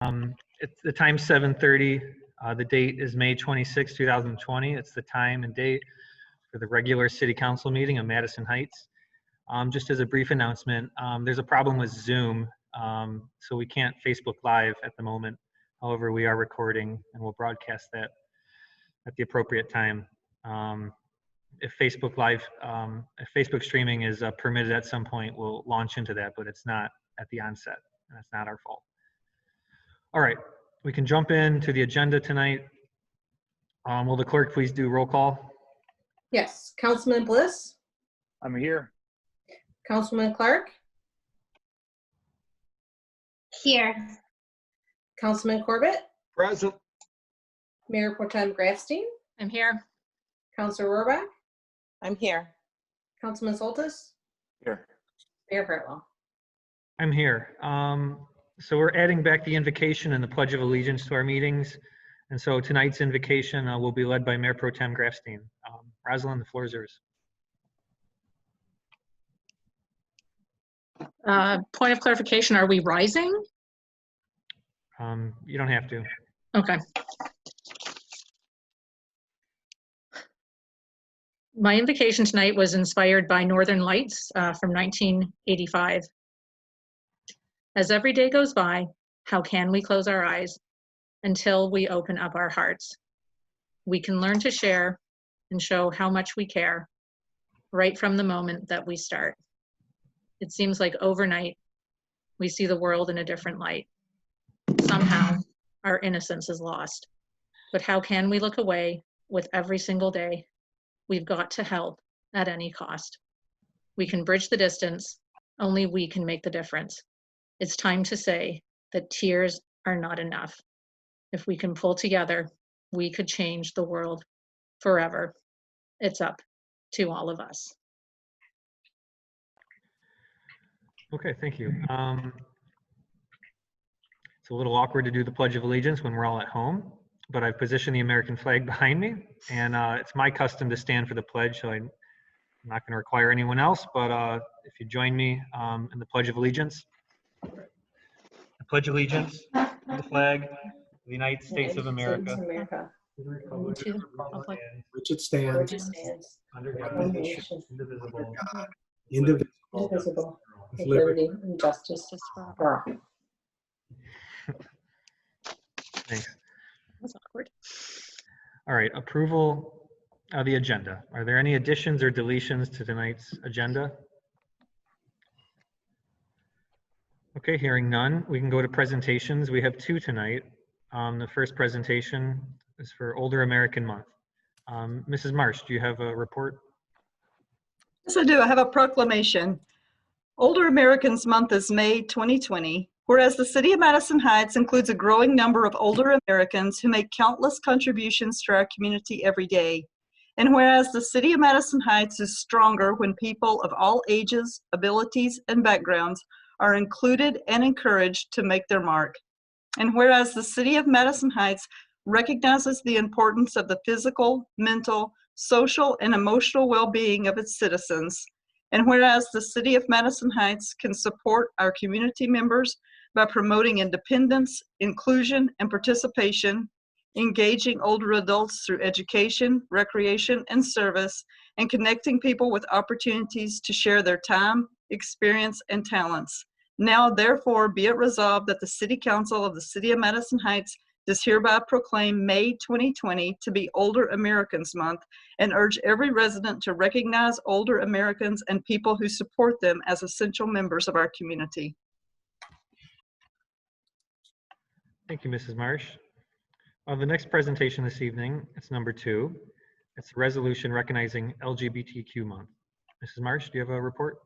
It's the time 7:30. The date is May 26, 2020. It's the time and date for the regular city council meeting of Madison Heights. Just as a brief announcement, there's a problem with Zoom, so we can't Facebook Live at the moment. However, we are recording and we'll broadcast that at the appropriate time. If Facebook Live, if Facebook streaming is permitted at some point, we'll launch into that, but it's not at the onset, and that's not our fault. All right, we can jump into the agenda tonight. Will the clerk please do roll call? Yes, Councilman Bliss, I'm here. Councilman Clark, Here. Councilman Corbett, Present. Mayor Pro Tem Grafstein, I'm here. Councilor Rohrbach, I'm here. Councilman Soltis, Here. Mayor Hartwell. I'm here. So we're adding back the invocation and the Pledge of Allegiance to our meetings. And so tonight's invocation will be led by Mayor Pro Tem Grafstein. Rosalind, the floor is yours. Point of clarification, are we rising? You don't have to. Okay. My invocation tonight was inspired by Northern Lights from 1985. As every day goes by, how can we close our eyes until we open up our hearts? We can learn to share and show how much we care right from the moment that we start. It seems like overnight, we see the world in a different light. Somehow, our innocence is lost. But how can we look away with every single day? We've got to help at any cost. We can bridge the distance, only we can make the difference. It's time to say that tears are not enough. If we can pull together, we could change the world forever. It's up to all of us. Okay, thank you. It's a little awkward to do the Pledge of Allegiance when we're all at home, but I've positioned the American flag behind me, and it's my custom to stand for the pledge, so I'm not going to require anyone else, but if you join me in the Pledge of Allegiance. I pledge allegiance to the flag of the United States of America, to the republic To the republic which it stands, under one God, nation, indivisible, Indivisible, with liberty and justice just for for all. Thanks. That's awkward. All right, approval of the agenda. Are there any additions or deletions to tonight's agenda? Okay, hearing none, we can go to presentations. We have two tonight. The first presentation is for Older American Month. Mrs. Marsh, do you have a report? Yes, I do. I have a proclamation. Older Americans Month is May 2020, whereas the City of Madison Heights includes a growing number of older Americans who make countless contributions to our community every day. And whereas the City of Madison Heights is stronger when people of all ages, abilities, and backgrounds are included and encouraged to make their mark. And whereas the City of Madison Heights recognizes the importance of the physical, mental, social, and emotional well-being of its citizens. And whereas the City of Madison Heights can support our community members by promoting independence, inclusion, and participation, engaging older adults through education, recreation, and service, and connecting people with opportunities to share their time, experience, and talents. Now, therefore, be it resolved that the City Council of the City of Madison Heights does hereby proclaim May 2020 to be Older Americans Month and urge every resident to recognize older Americans and people who support them as essential members of our community. Thank you, Mrs. Marsh. The next presentation this evening, it's number 2. It's a resolution recognizing LGBTQ month. Mrs. Marsh, do you have a report?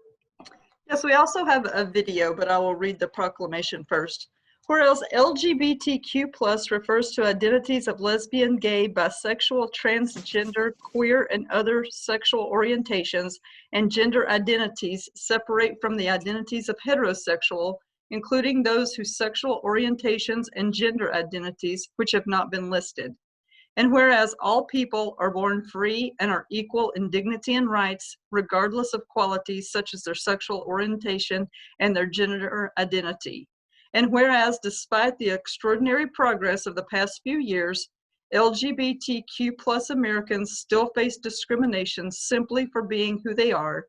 Yes, we also have a video, but I will read the proclamation first. Whereas LGBTQ+ refers to identities of lesbian, gay, bisexual, transgender, queer, and other sexual orientations, and gender identities separate from the identities of heterosexual, including those whose sexual orientations and gender identities which have not been listed. And whereas all people are born free and are equal in dignity and rights, regardless of qualities such as their sexual orientation and their gender identity. And whereas despite the extraordinary progress of the past few years, LGBTQ plus Americans still face discrimination simply for being who they are.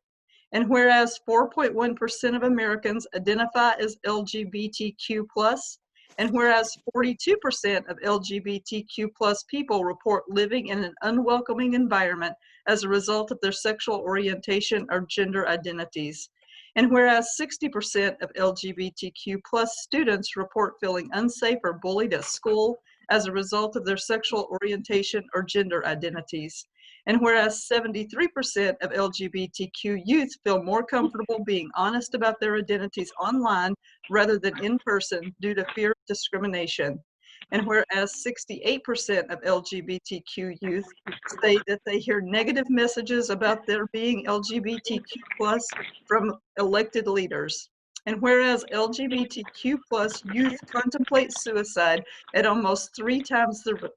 And whereas 4.1% of Americans identify as LGBTQ plus, and whereas 42% of LGBTQ plus people report living in an unwelcoming environment as a result of their sexual orientation or gender identities. And whereas 60% of LGBTQ plus students report feeling unsafe or bullied at school as a result of their sexual orientation or gender identities. And whereas 73% of LGBTQ youth feel more comfortable being honest about their identities online rather than in person due to fear of discrimination. And whereas 68% of LGBTQ youth state that they hear negative messages about their being LGBTQ plus from elected leaders. And whereas LGBTQ plus youth contemplate suicide at almost 3 times the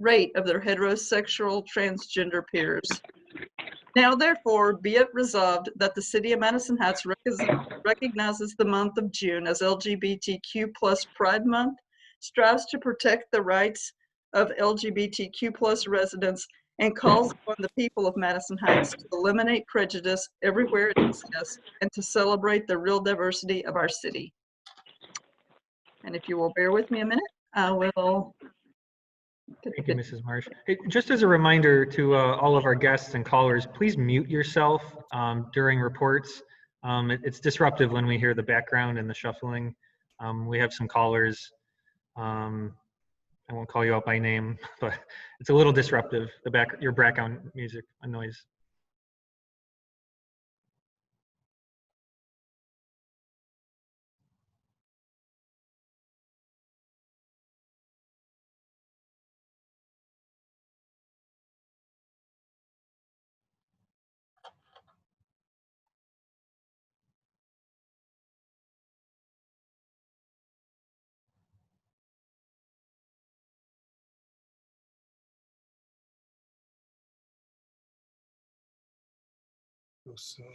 rate of their heterosexual transgender peers. Now, therefore, be it resolved that the City of Madison Heights recognizes the month of June as LGBTQ plus Pride Month, strives to protect the rights of LGBTQ plus residents, and calls upon the people of Madison Heights to eliminate prejudice everywhere it exists and to celebrate the real diversity of our city. And if you will bear with me a minute, I will. Thank you, Mrs. Marsh. Hey, just as a reminder to all of our guests and callers, please mute yourself during reports. It's disruptive when we hear the background and the shuffling. We have some callers. I won't call you out by name, but it's a little disruptive, your background music and noise. No sound.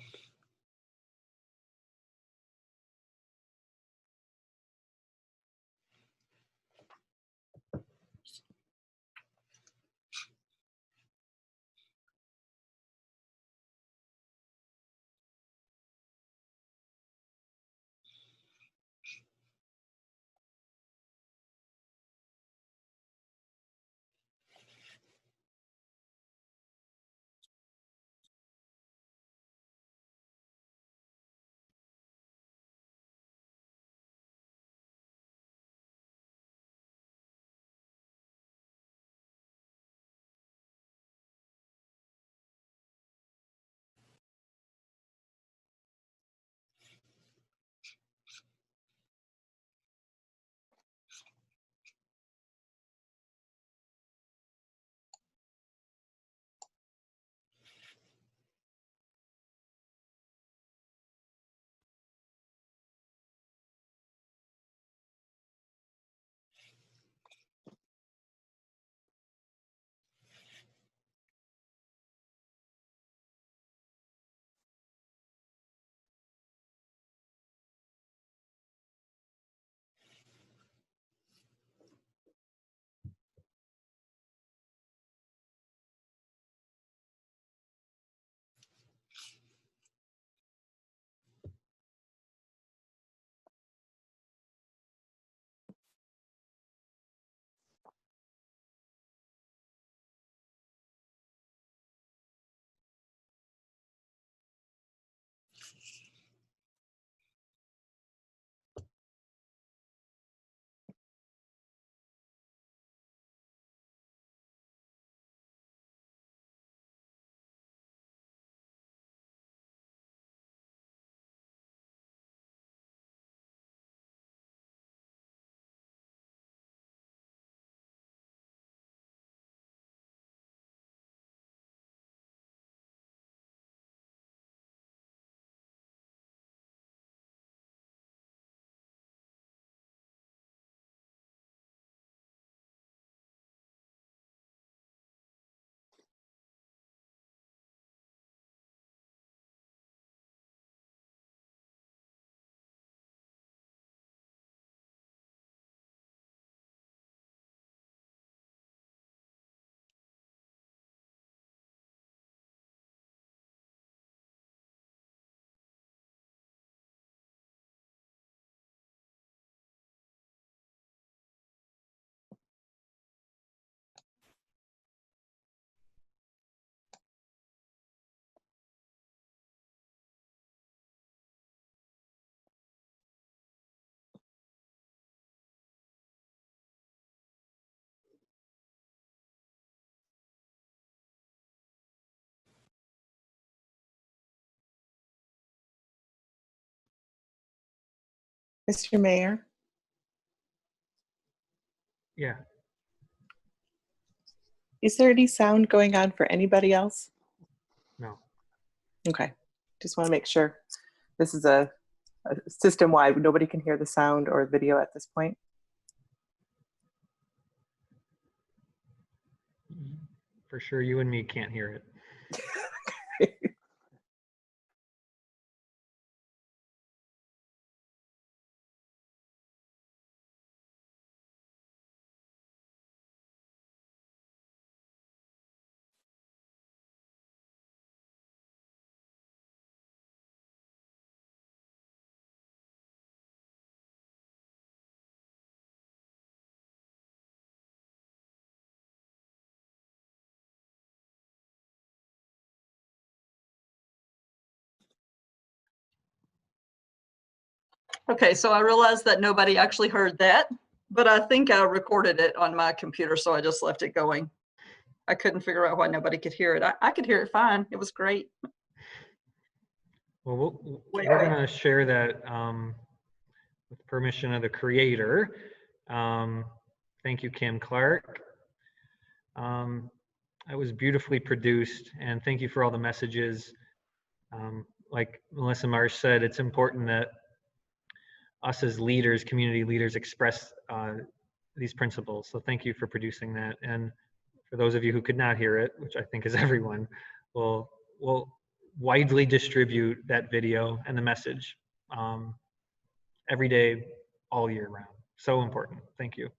Mr. Mayor, Yeah. is there any sound going on for anybody else? No. Okay, just want to make sure. This is a system-wide. Nobody can hear the sound or video at this point. For sure, you and me can't hear it. Okay, so I realized that nobody actually heard that, but I think I recorded it on my computer, so I just left it going. I couldn't figure out why nobody could hear it. I could hear it fine. It was great. Well, Wait, we're wait. going to share that with permission of the creator. Thank you, Kim Clark. It was beautifully produced, and thank you for all the messages. Like Melissa Marsh said, it's important that us as leaders, community leaders, express these principles. So thank you for producing that. And for those of you who could not hear it, which I think is everyone, we'll widely distribute that video and the message every day, all year round. So important. Thank you.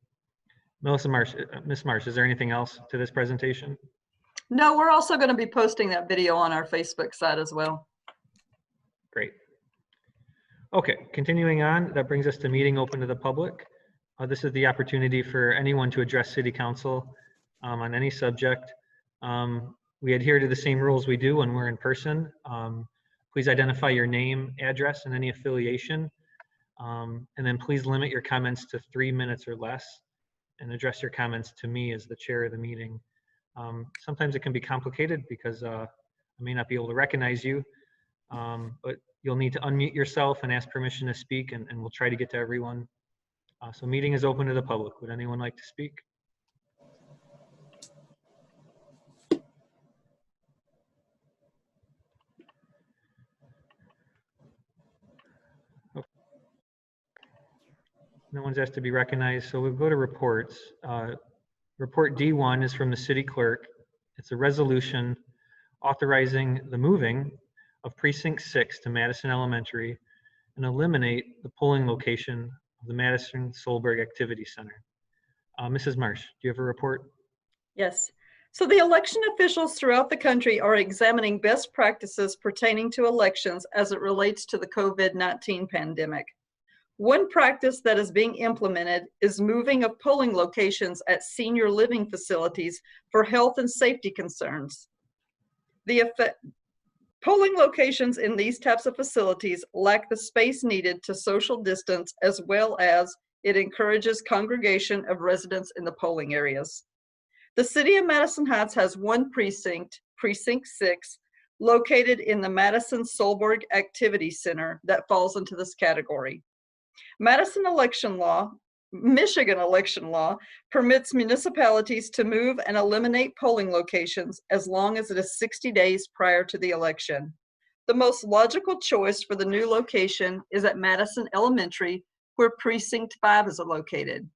Melissa Marsh, Ms. Marsh, is there anything else to this presentation? No, we're also going to be posting that video on our Facebook site as well. Great. Okay, continuing on, that brings us to meeting open to the public. This is the opportunity for anyone to address City Council on any subject. We adhere to the same rules we do when we're in person. Please identify your name, address, and any affiliation. And then please limit your comments to 3 minutes or less and address your comments to me as the chair of the meeting. Sometimes it can be complicated because I may not be able to recognize you, but you'll need to unmute yourself and ask permission to speak, and we'll try to get to everyone. So meeting is open to the public. Would anyone like to speak? Okay. No one's asked to be recognized, so we'll go to reports. Report D1 is from the city clerk. It's a resolution authorizing the moving of precinct 6 to Madison Elementary and eliminate the polling location of the Madison Solberg Activity Center. Mrs. Marsh, do you have a report? Yes. So the election officials throughout the country are examining best practices pertaining to elections as it relates to the COVID-19 pandemic. One practice that is being implemented is moving of polling locations at senior living facilities for health and safety concerns. Polling locations in these types of facilities lack the space needed to social distance, as well as it encourages congregation of residents in the polling areas. The city of Madison Heights has one precinct, Precinct 6, located in the Madison Solberg Activity Center that falls into this category. Michigan election law permits municipalities to move and eliminate polling locations as long as it is 60 days prior to the election. The most logical choice for the new location is at Madison Elementary, where Precinct 5 is located.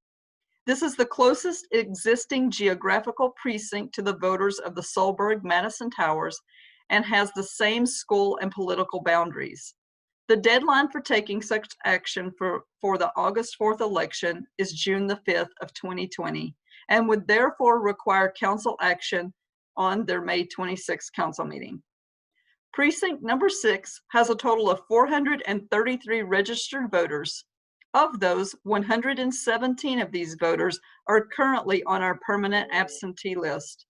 This is the closest existing geographical precinct to the voters of the Solberg-Madison Towers and has the same school and political boundaries. The deadline for taking such action for the August 4th election is June the 5th of 2020 and would therefore require council action on their May 26th council meeting. Precinct number 6 has a total of 433 registered voters. Of those, 117 of these voters are currently on our permanent absentee list.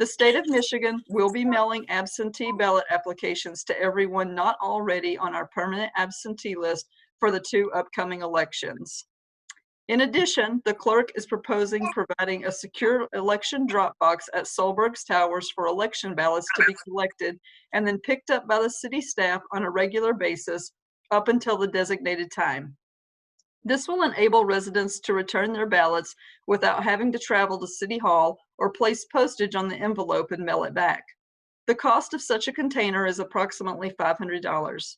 The state of Michigan will be mailing absentee ballot applications to everyone not already on our permanent absentee list for the 2 upcoming elections. In addition, the clerk is proposing providing a secure election drop box at Solberg's Towers for election ballots to be collected and then picked up by the city staff on a regular basis up until the designated time. This will enable residents to return their ballots without having to travel to City Hall or place postage on the envelope and mail it back. The cost of such a container is approximately $500.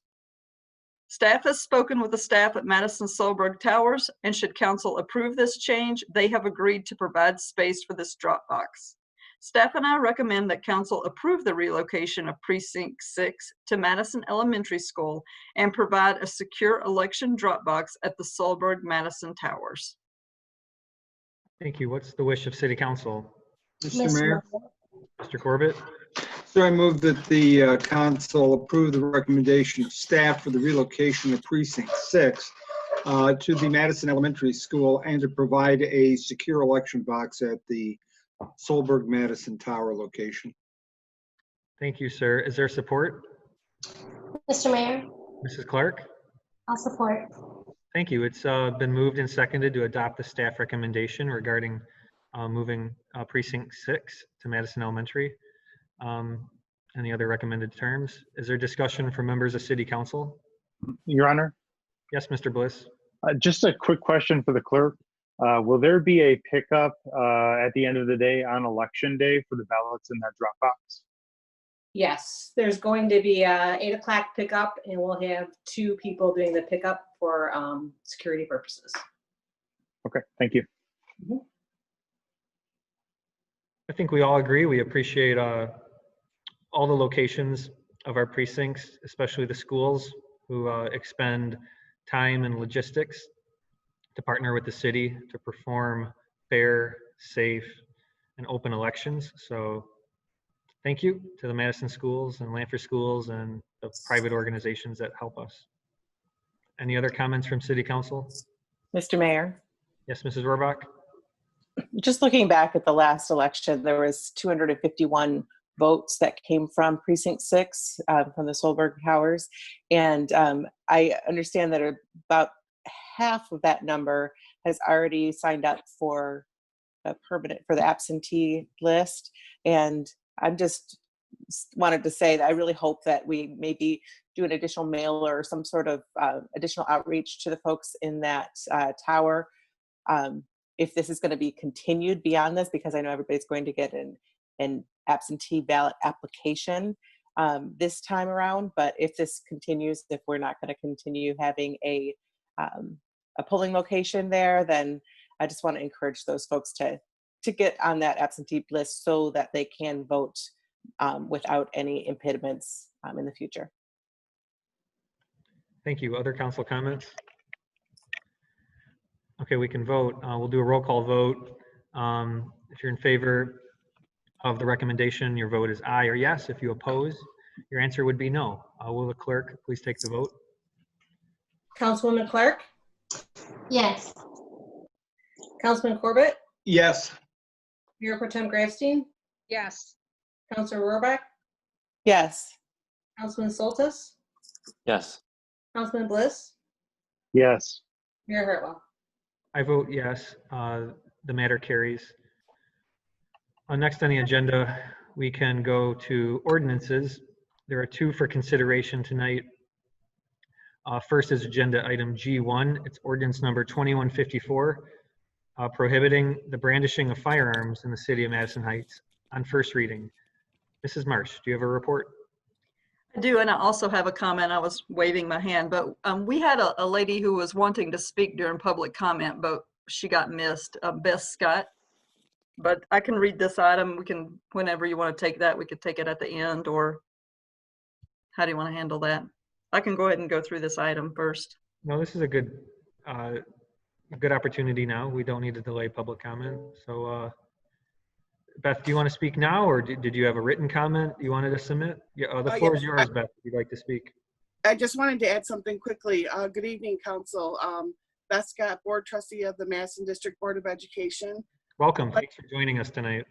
Staff has spoken with the staff at Madison Solberg Towers, and should council approve this change, they have agreed to provide space for this drop box. Staff and I recommend that council approve the relocation of Precinct 6 to Madison Elementary School and provide a secure election drop box at the Solberg Madison Towers. Thank you. What's the wish of City Council? Mr. Mayor, Mr. Corbett? so I move that the council approve the recommendation of staff for the relocation of Precinct 6 to the Madison Elementary School and to provide a secure election box at the Solberg Madison Tower location. Thank you, sir. Is there support? Mr. Mayor, Mrs. Clark? I'll support. Thank you. It's been moved and seconded to adopt the staff recommendation regarding moving Precinct 6 to Madison Elementary. Any other recommended terms? Is there discussion from members of City Council? Your Honor, Yes, Mr. Bliss. just a quick question for the clerk. Will there be a pickup at the end of the day on election day for the ballots in that drop box? Yes, there's going to be a 8 o'clock pickup, and we'll have 2 people doing the pickup for security purposes. Okay, thank you. I think we all agree. We appreciate all the locations of our precincts, especially the schools who expend time and logistics to partner with the city to perform fair, safe, and open elections. So thank you to the Madison schools and Lanford schools and the private organizations that help us. Any other comments from City Council? Mr. Mayor, Yes, Mrs. Rohrbach? just looking back at the last election, there was 251 votes that came from Precinct 6 from the Solberg Towers. And I understand that about half of that number has already signed up for a permanent, for the absentee list. And I'm just wanted to say that I really hope that we maybe do an additional mail or some sort of additional outreach to the folks in that tower. If this is going to be continued beyond this, because I know everybody's going to get an absentee ballot application this time around. But if this continues, if we're not going to continue having a polling location there, then I just want to encourage those folks to get on that absentee list so that they can vote without any impediments in the future. Thank you. Other council comments? Okay, we can vote. We'll do a roll call vote. If you're in favor of the recommendation, your vote is aye or yes. If you oppose, your answer would be no. Will the clerk please take the vote? Councilwoman Clark, Yes. Councilman Corbett, Yes. Mayor Pro Tem Grafstein, Yes. Councilor Rohrbach, Yes. Councilman Soltis, Yes. Councilman Bliss, Yes. Mayor Hartwell. I vote yes. The matter carries. Next on the agenda, we can go to ordinances. There are 2 for consideration tonight. First is agenda item G1. It's ordinance number 2154, prohibiting the brandishing of firearms in the city of Madison Heights on first reading. Mrs. Marsh, do you have a report? I do, and I also have a comment. I was waving my hand, but we had a lady who was wanting to speak during public comment, but she got missed, Beth Scott. But I can read this item. We can, whenever you want to take that, we could take it at the end, or how do you want to handle that? I can go ahead and go through this item first. No, this is a good opportunity now. We don't need to delay public comment. So Beth, do you want to speak now, or did you have a written comment you wanted to submit? Yeah, the floor is yours, Beth, if you'd like to speak. I just wanted to add something quickly. Good evening, Council. Beth Scott, Board Trustee of the Madison District Board of Education. Welcome. Thanks for joining us tonight.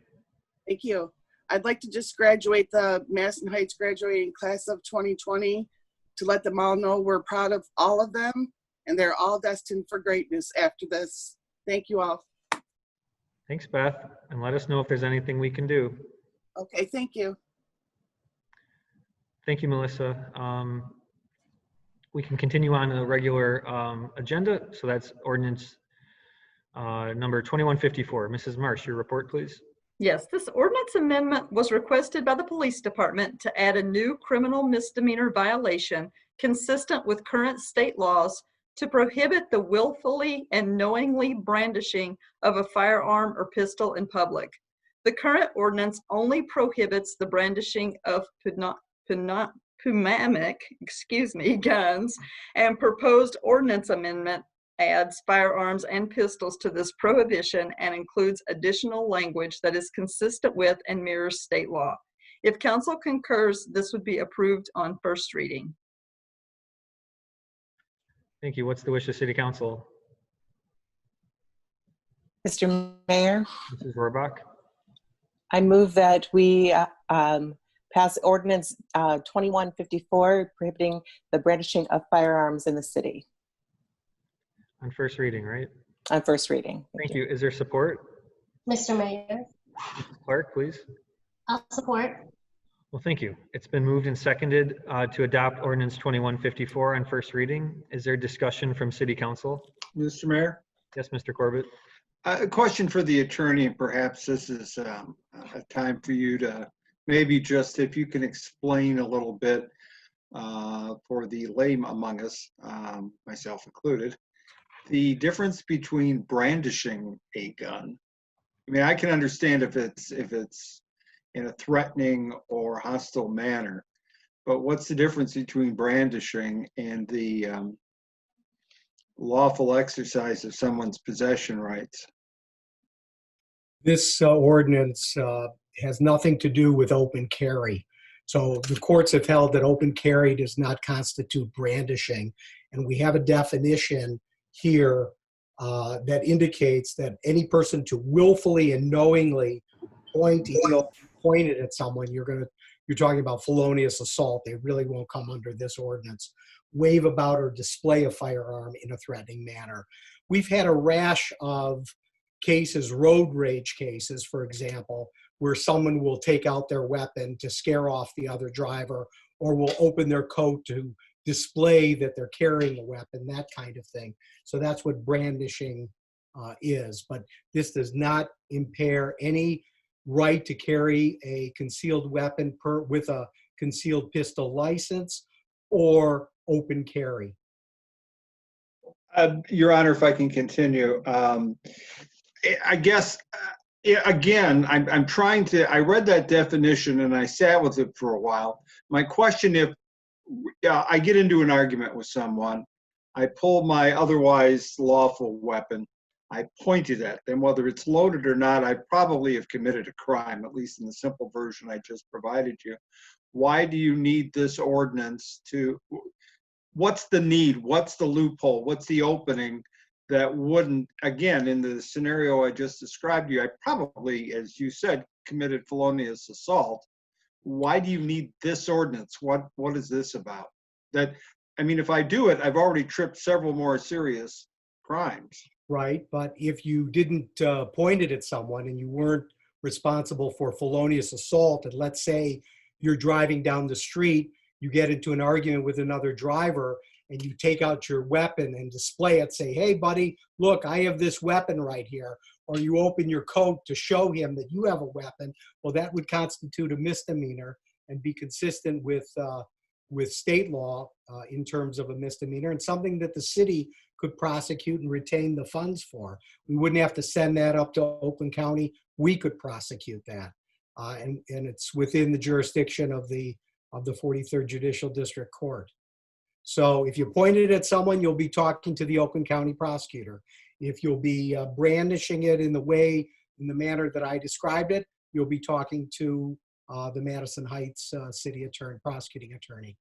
Thank you. I'd like to just graduate the Madison Heights graduating class of 2020 to let them all know we're proud of all of them, and they're all destined for greatness after this. Thank you all. Thanks, Beth. And let us know if there's anything we can do. Okay, thank you. Thank you, Melissa. We can continue on the regular agenda. So that's ordinance number 2154. Mrs. Marsh, your report, please. Yes, this ordinance amendment was requested by the police department to add a new criminal misdemeanor violation consistent with current state laws to prohibit the willfully and knowingly brandishing of a firearm or pistol in public. The current ordinance only prohibits the brandishing of pneumatomic, guns, and proposed ordinance amendment adds firearms and pistols to this prohibition and includes additional language that is consistent with and mirrors state law. If council concurs, this would be approved on first reading. Thank you. What's the wish of City Council? Mr. Mayor, Mrs. Rohrbach? I move that we pass ordinance 2154 prohibiting the brandishing of firearms in the city On first reading, right? on first reading. Thank you. Is there support? Mr. Mayor, Mrs. Clark, please. I'll support. Well, thank you. It's been moved and seconded to adopt ordinance 2154 on first reading. Is there discussion from City Council? Mr. Mayor, Yes, Mr. Corbett. a question for the attorney, and perhaps this is a time for you to maybe just, if you can explain a little bit for the lame among us, myself included, the difference between brandishing a gun. I mean, I can understand if it's in a threatening or hostile manner, but what's the difference between brandishing and the lawful exercise of someone's possession rights? This ordinance has nothing to do with open carry. So the courts have held that open carry does not constitute brandishing. And we have a definition here that indicates that any person to willfully and knowingly point it at someone, you're talking about felonious assault. They really won't come under this ordinance. Wave about or display a firearm in a threatening manner. We've had a rash of cases, road rage cases, for example, where someone will take out their weapon to scare off the other driver, or will open their coat to display that they're carrying a weapon, that kind of thing. So that's what brandishing is. But this does not impair any right to carry a concealed weapon with a concealed pistol license or open carry. Your Honor, if I can continue, I guess, again, I'm trying to, I read that definition and I sat with it for a while. My question, if I get into an argument with someone, I pull my otherwise lawful weapon, I point it at them, whether it's loaded or not, I probably have committed a crime, at least in the simple version I just provided you. Why do you need this ordinance to, what's the need? What's the loophole? What's the opening that wouldn't, again, in the scenario I just described to you, I probably, as you said, committed felonious assault. Why do you need this ordinance? What is this about? That, I mean, if I do it, I've already tripped several more serious crimes. Right, but if you didn't point it at someone and you weren't responsible for felonious assault, and let's say you're driving down the street, you get into an argument with another driver, and you take out your weapon and display it, say, hey, buddy, look, I have this weapon right here. Or you open your coat to show him that you have a weapon. Well, that would constitute a misdemeanor and be consistent with state law in terms of a misdemeanor, and something that the city could prosecute and retain the funds for. We wouldn't have to send that up to Oakland County. We could prosecute that. And it's within the jurisdiction of the 43rd Judicial District Court. So if you point it at someone, you'll be talking to the Oakland County prosecutor. If you'll be brandishing it in the manner that I described it, you'll be talking to the Madison Heights city attorney, prosecuting attorney.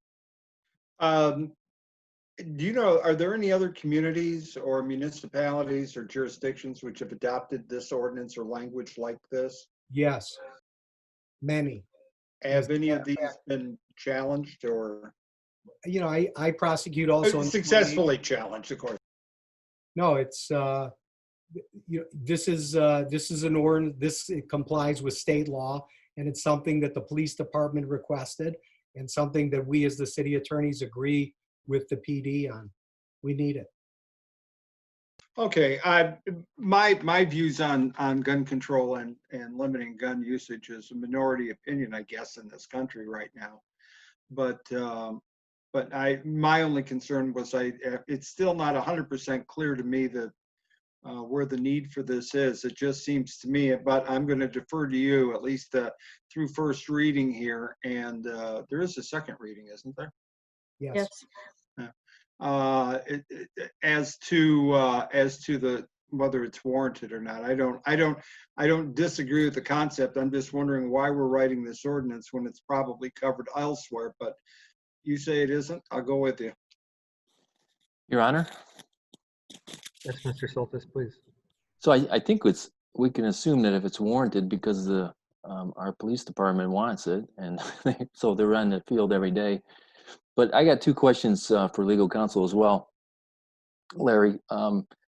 Do you know, are there any other communities or municipalities or jurisdictions which have adopted this ordinance or language like this? Yes, many. Have any of these been challenged or? You know, I prosecute also. Successfully challenged, of course. No, it's, this is an ordinance, it complies with state law, and it's something that the police department requested, and something that we as the city attorneys agree with the PD on. We need it. Okay, my views on gun control and limiting gun usage is a minority opinion, I guess, in this country right now. But my only concern was it's still not 100% clear to me that where the need for this is. It just seems to me, but I'm going to defer to you at least through first reading here, and there is a second reading, isn't there? Yes. As to the whether it's warranted or not. I don't disagree with the concept. I'm just wondering why we're writing this ordinance when it's probably covered elsewhere. But you say it isn't, I'll go with you. Your Honor. Yes, Mr. Soltis, please. So I think we can assume that if it's warranted because our police department wants it, and so they're on the field every day. But I got two questions for legal counsel as well, Larry.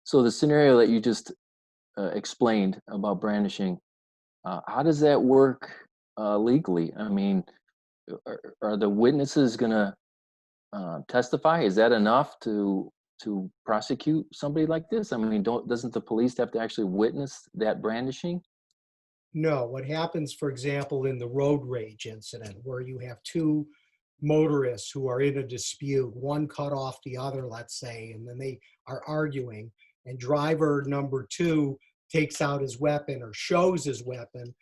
So the scenario that you just explained about brandishing, how does that work legally? I mean, are the witnesses going to testify? Is that enough to prosecute somebody like this? I mean, doesn't the police have to actually witness that brandishing? No. What happens, for example, in the road rage incident, where you have two motorists who are in a dispute, one cut off the other, let's say, and then they are arguing, and driver number two takes out his weapon or shows his weapon,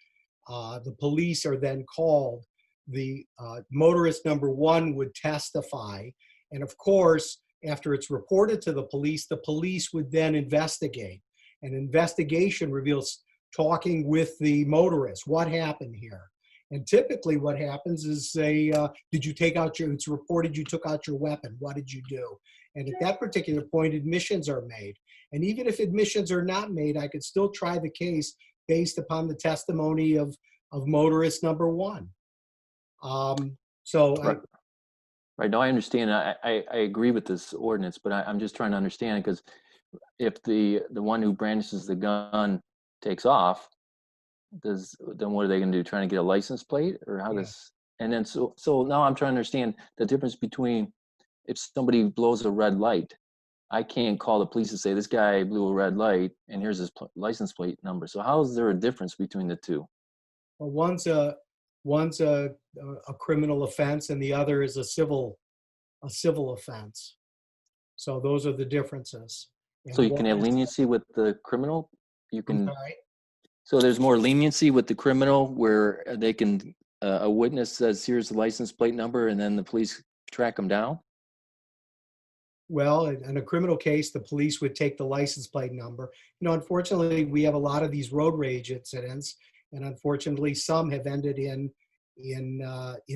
the police are then called. The motorist number one would testify, and of course, after it's reported to the police would then investigate. An investigation reveals talking with the motorist. What happened here? And typically what happens is say, it's reported you took out your weapon. What did you do? And at that particular point, admissions are made. And even if admissions are not made, I could still try the case based upon the testimony of motorist number one. Right. No, I understand. I agree with this ordinance, but I'm just trying to understand, because if the one who brandishes the gun takes off, then what are they going to do? Trying to get a license plate, or how does? And then so now I'm trying to understand the difference between if somebody blows a red light, I can't call the police and say this guy blew a red light and here's his license plate number. So how is there a difference between the two? Well, one's a criminal offense and the other is a civil offense. So those are the differences. And so you can have leniency with the criminal. You can. Right. So there's more leniency with the criminal, where they can a witness says here's the license plate number, and then the police track them down. Well, in a criminal case, the police would take the license plate number. Unfortunately, we have a lot of these road rage incidents, and unfortunately, some have ended in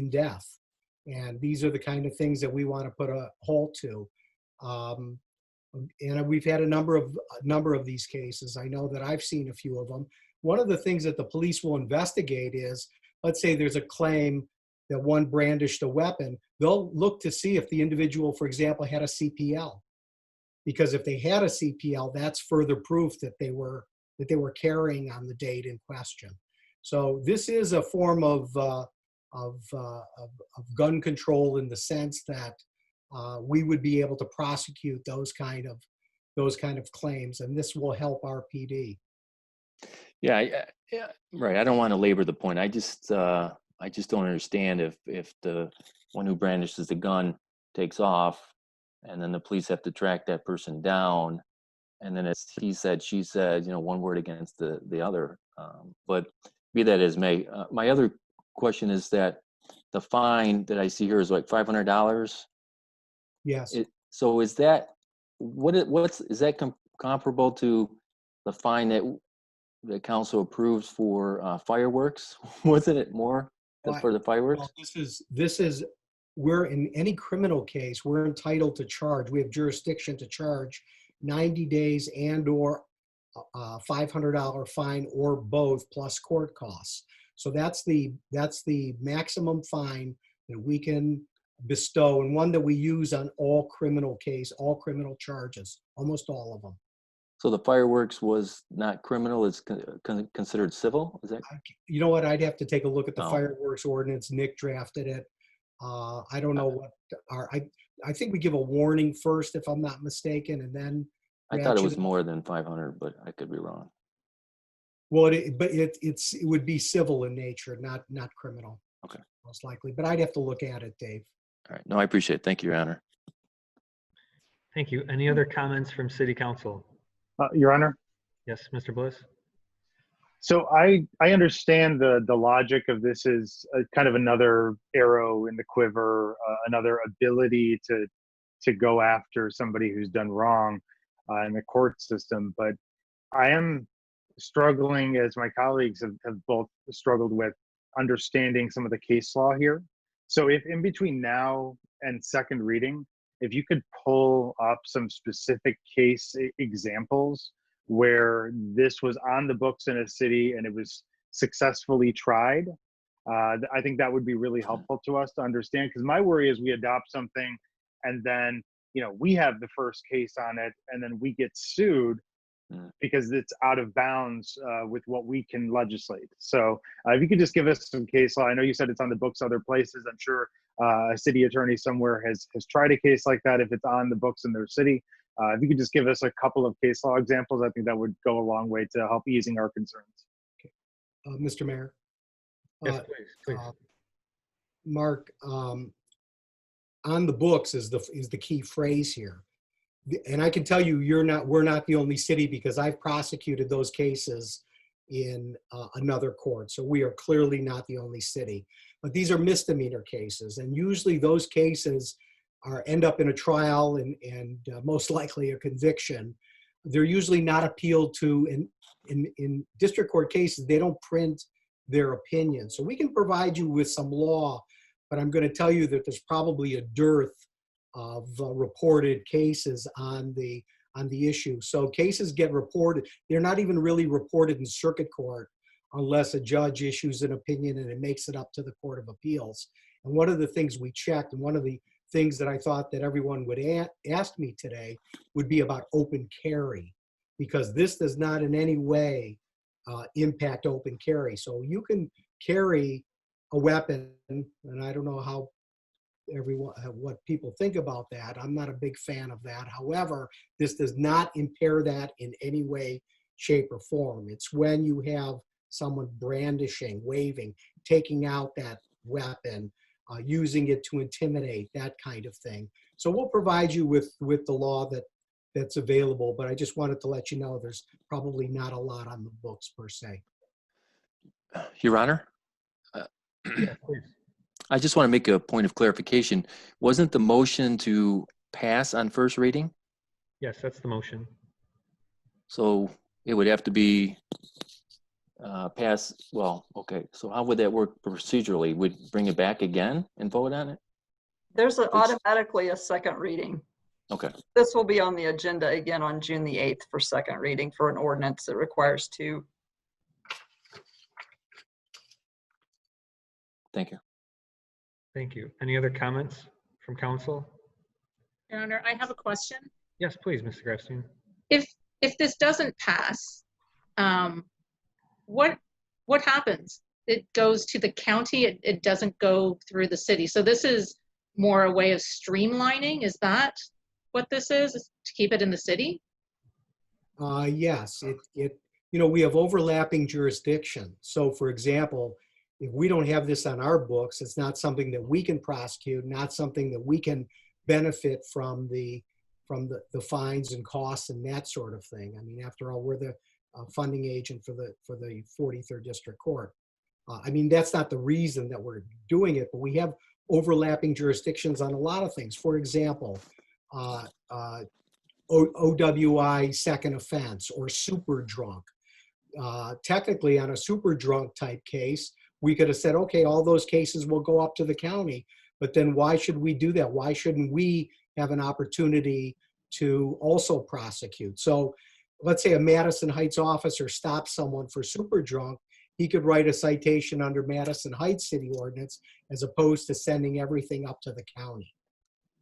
death. And these are the kind of things that we want to put a halt to. And we've had a number of these cases. I know that I've seen a few of them. One of the things that the police will investigate is, let's say there's a claim that one brandished a weapon. They'll look to see if the individual, for example, had a CPL. Because if they had a CPL, that's further proof that they were carrying on the date in question. So this is a form of gun control in the sense that we would be able to prosecute those kind of claims, and this will help our PD. Yeah, right. I don't want to labor the point. I just don't understand if the one who brandishes the gun takes off, and then the police have to track that person down, and then it's he said, she said, one word against the other. But be that as may, my other question is that the fine that I see here is like $500. Yes. So is that is that comparable to the fine that the council approves for fireworks? Wasn't it more for the fireworks? Well, this is we're in any criminal case, we're entitled to charge. We have jurisdiction to charge 90 days and or $500 fine or both plus court costs. So that's the maximum fine that we can bestow, and one that we use on all criminal charges, almost all of them. So the fireworks was not criminal, it's considered civil? Is that? You know what, I'd have to take a look at the fireworks ordinance. Nick drafted it. I don't know what I think we give a warning first, if I'm not mistaken, and then. I thought it was ratchet more than 500, but I could be wrong. Well, but it would be civil in nature, not criminal. Okay. Most likely, but I'd have to look at it, Dave. All right. No, I appreciate it. Thank you, Your Honor. Thank you. Any other comments from City Council? Your Honor. Yes, Mr. Bliss? So I understand the logic of this is kind of another arrow in the quiver, another ability to go after somebody who's done wrong in the court system. But I am struggling, as my colleagues have both struggled with, understanding some of the case law here. So if in between now and second reading, if you could pull up some specific case examples where this was on the books in a city and it was successfully tried, I think that would be really helpful to us to understand, because my worry is we adopt something and then, you know, we have the first case on it and then we get sued because it's out of bounds with what we can legislate. So if you could just give us some case law. I know you said it's on the books other places. I'm sure a city attorney somewhere has tried a case like that if it's on the books in their city. If you could just give us a couple of case law examples, I think that would go a long way to help easing our concerns. Mr. Mayor. Yes, please. Mark, on the books is the key phrase here. And I can tell you, we're not the only city, because I've prosecuted those cases in another court. So we are clearly not the only city. But these are misdemeanor cases, and usually those cases end up in a trial and most likely a conviction. They're usually not appealed to. In district court cases, they don't print their opinion. So we can provide you with some law, but I'm going to tell you that there's probably a dearth of reported cases on the issue. So cases get reported. They're not even really reported in circuit court unless a judge issues an opinion and it makes it up to the Court of Appeals. And one of the things we checked, and one of the things that I thought that everyone would ask me today, would be about open carry, because this does not in any way impact open carry. So you can carry a weapon, and I don't know how what people think about that. I'm not a big fan of that. However, this does not impair that in any way, shape, or form. It's when you have someone brandishing, waving, taking out that weapon, using it to intimidate, that kind of thing. So we'll provide you with the law that's available, but I just wanted to let you know there's probably not a lot on the books per se. Your Honor? Yeah, please. I just want to make a point of clarification. Wasn't the motion to pass on first reading? Yes, that's the motion. So it would have to be passed. Well, okay. So how would that work procedurally? Would bring it back again and vote on it? There's automatically a second reading. Okay. This will be on the agenda again on June the 8th for second reading for an ordinance that requires two. Thank you. Thank you. Any other comments from council? Your Honor, I have a question. Yes, please, Mr. Grafstein. If this doesn't pass, what happens? It goes to the county. It doesn't go through the city. So this is more a way of streamlining. Is that what this is to keep it in the city? Yes, we have overlapping jurisdiction. So for example, if we don't have this on our books, it's not something that we can prosecute, not something that we can benefit from the fines and costs and that sort of thing. I mean, after all, we're the funding agent for the 43rd District Court. I mean, that's not the reason that we're doing it, but we have overlapping jurisdictions on a lot of things. For example, OWI second offense or super drunk. Technically, on a super drunk type case, we could have said, okay, all those cases will go up to the county, but then why should we do that? Why shouldn't we have an opportunity to also prosecute? So let's say a Madison Heights officer stops someone for super drunk, he could write a citation under Madison Heights City Ordinance as opposed to sending everything up to the county.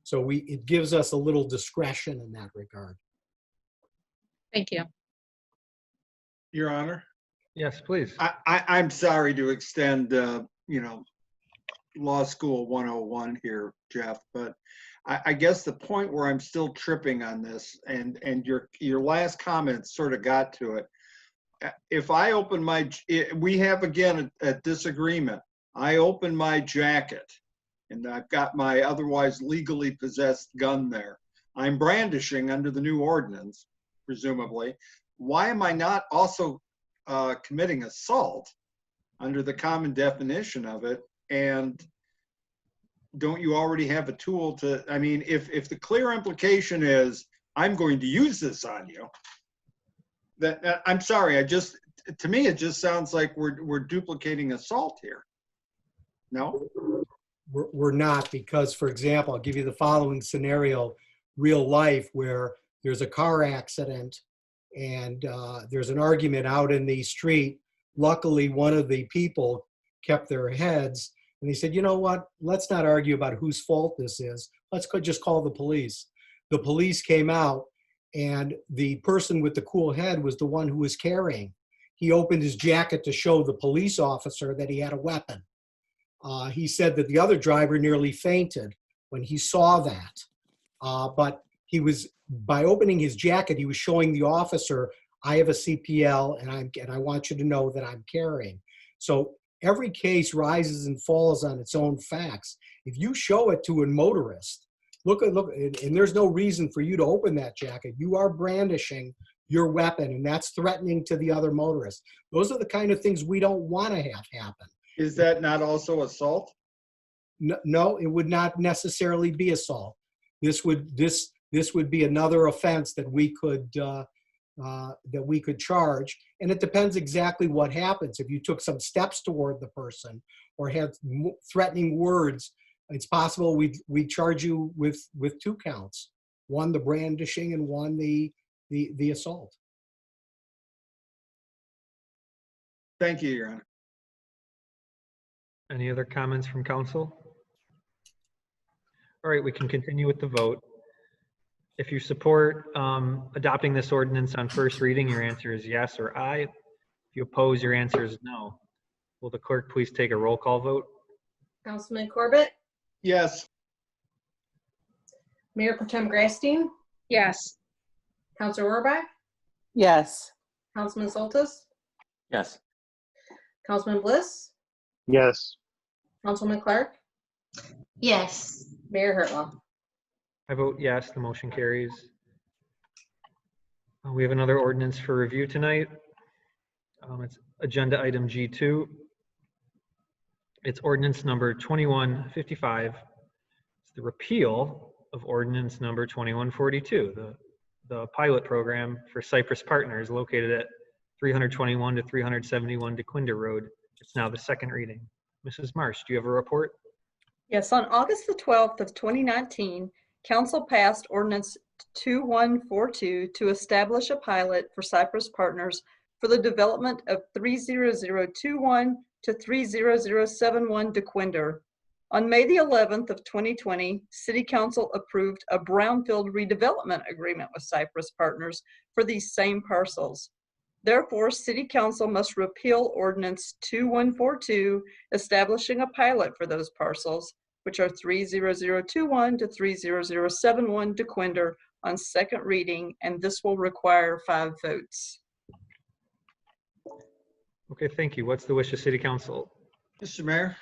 So it gives us a little discretion in that regard. Thank you. Your Honor? Yes, please. I'm sorry to extend, law school 101 here, Jeff, but I guess the point where I'm still tripping on this, and your last comment sort of got to it. If I open we have again a disagreement. I open my jacket and I've got my otherwise legally possessed gun there. I'm brandishing under the new ordinance, presumably. Why am I not also committing assault under the common definition of it? And don't you already have a tool to, I mean, if the clear implication is, I'm going to use this on you, that I'm sorry, to me, it just sounds like we're duplicating assault here. No? We're not, because, for example, I'll give you the following scenario, real life, where there's a car accident and there's an argument out in the street. Luckily, one of the people kept their heads and he said, you know what, let's not argue about whose fault this is. Let's just call the police. The police came out and the person with the cool head was the one who was carrying. He opened his jacket to show the police officer that he had a weapon. He said that the other driver nearly fainted when he saw that. But he was, by opening his jacket, he was showing the officer, I have a CPL and I want you to know that I'm carrying. So every case rises and falls on its own facts. If you show it to a motorist, look, and there's no reason for you to open that jacket. You are brandishing your weapon, and that's threatening to the other motorist. Those are the kind of things we don't want to have happen. Is that not also assault? No, it would not necessarily be assault. This would be another offense that we could charge, and it depends exactly what happens. If you took some steps toward the person or had threatening words, it's possible we charge you with 2 counts, one the brandishing and one the assault. Thank you, Your Honor. Any other comments from council? All right, we can continue with the vote. If you support adopting this ordinance on first reading, your answer is yes or aye. If you oppose, your answer is no. Will the clerk please take a roll call vote? Councilman Corbett, Yes. Mayor Pro Tem Grasstein, Yes. Councilor Rohrbach, Yes. Councilman Soltis, Yes. Councilman Bliss, Yes. Councilman Clark, Yes. Mayor Hurtwell. I vote yes, the motion carries. We have another ordinance for review tonight. It's agenda item G2. It's ordinance number 2155. It's the repeal of ordinance number 2142, the pilot program for Cypress Partners located at 321 to 371 DeQuinder Road. It's now the second reading. Mrs. Marsh, do you have a report? Yes, on August the 12th of 2019, Council passed Ordinance 2142 to establish a pilot for Cypress Partners for the development of 30021 to 30071 DeQuinder. On May the 11th of 2020, City Council approved a brownfield redevelopment agreement with Cypress Partners for these same parcels. Therefore, City Council must repeal Ordinance 2142, establishing a pilot for those parcels, which are 30021 to 30071 DeQuinder, on second reading, and this will require 5 votes. Okay, thank you. What's the wish of City Council? Mr. Mayor?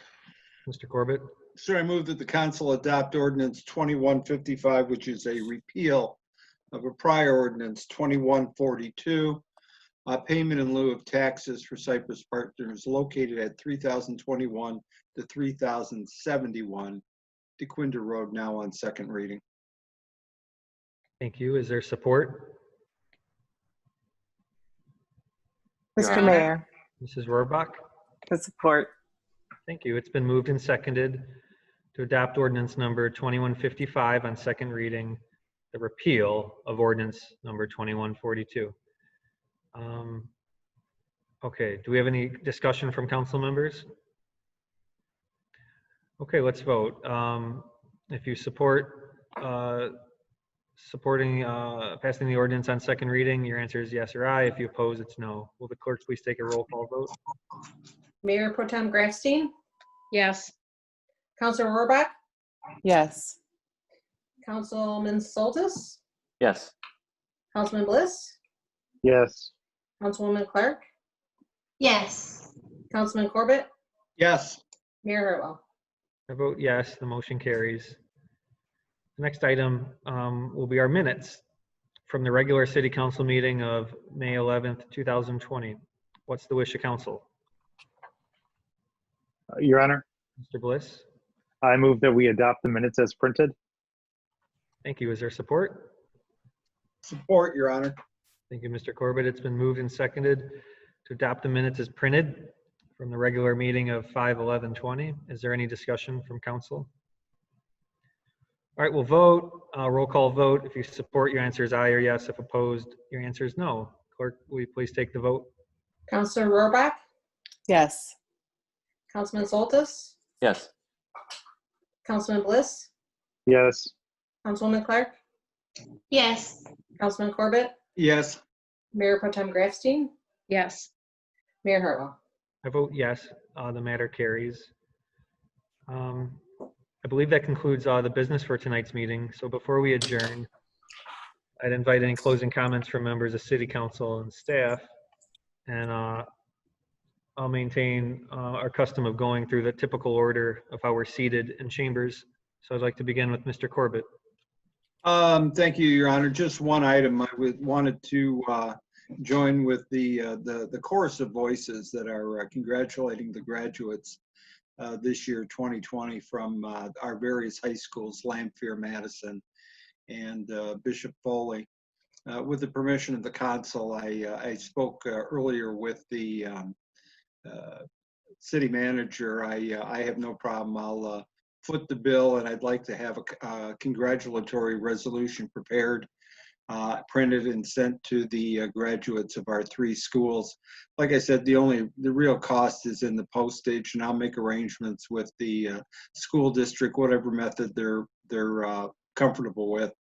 Mr. Corbett? Sir, I move that the council adopt ordinance 2155, which is a repeal of a prior ordinance 2142, payment in lieu of taxes for Cypress Partners located at 3021 to 3071 DeQuinder Road, now on second reading. Thank you. Is there support? Mr. Mayor, Mrs. Rohrbach? for support. Thank you. It's been moved and seconded to adopt ordinance number 2155 on second reading, the repeal of ordinance number 2142. Okay, do we have any discussion from council members? Okay, let's vote. If you support passing the ordinance on second reading, your answer is yes or aye. If you oppose, it's no. Will the clerk please take a roll call vote? Mayor Pro Tem Grasstein, Yes. Counselor Rohrbach, Yes. Councilman Soltis, Yes. Councilman Bliss, Yes. Councilwoman Clark, Yes. Councilman Corbett, Yes. Mayor Hurtwell. I vote yes, the motion carries. The next item will be our minutes from the regular city council meeting of May 11th, 2020. What's the wish of council? Your Honor, Mr. Bliss? I move that we adopt the minutes as printed. Thank you. Is there support? Support, Your Honor. Thank you, Mr. Corbett. It's been moved and seconded to adopt the minutes as printed from the regular meeting of 5/11/20. Is there any discussion from council? All right, we'll vote. Roll call vote. If you support, your answer is aye or yes. If opposed, your answer is no. Clerk, will you please take the vote? Counselor Rohrbach, Yes. Councilman Soltis, Yes. Councilman Bliss, Yes. Councilwoman Clark, Yes. Councilman Corbett, Yes. Mayor Pro Tem Grafstein, Yes. Mayor Hurtwell. I vote yes. The matter carries. I believe that concludes the business for tonight's meeting. So before we adjourn, I'd invite any closing comments from members of City Council and staff. And I'll maintain our custom of going through the typical order of how we're seated in chambers. So I'd like to begin with Mr. Corbett. Thank you, Your Honor. Just one item. I wanted to join with the chorus of voices that are congratulating the graduates this year, 2020, from our various high schools, Lamphere, Madison, and Bishop Foley. With the permission of the council, I spoke earlier with the city manager. I have no problem. I'll foot the bill, and I'd like to have a congratulatory resolution prepared, printed and sent to the graduates of our 3 schools. Like I said, the real cost is in the postage, and I'll make arrangements with the school district, whatever method they're comfortable with,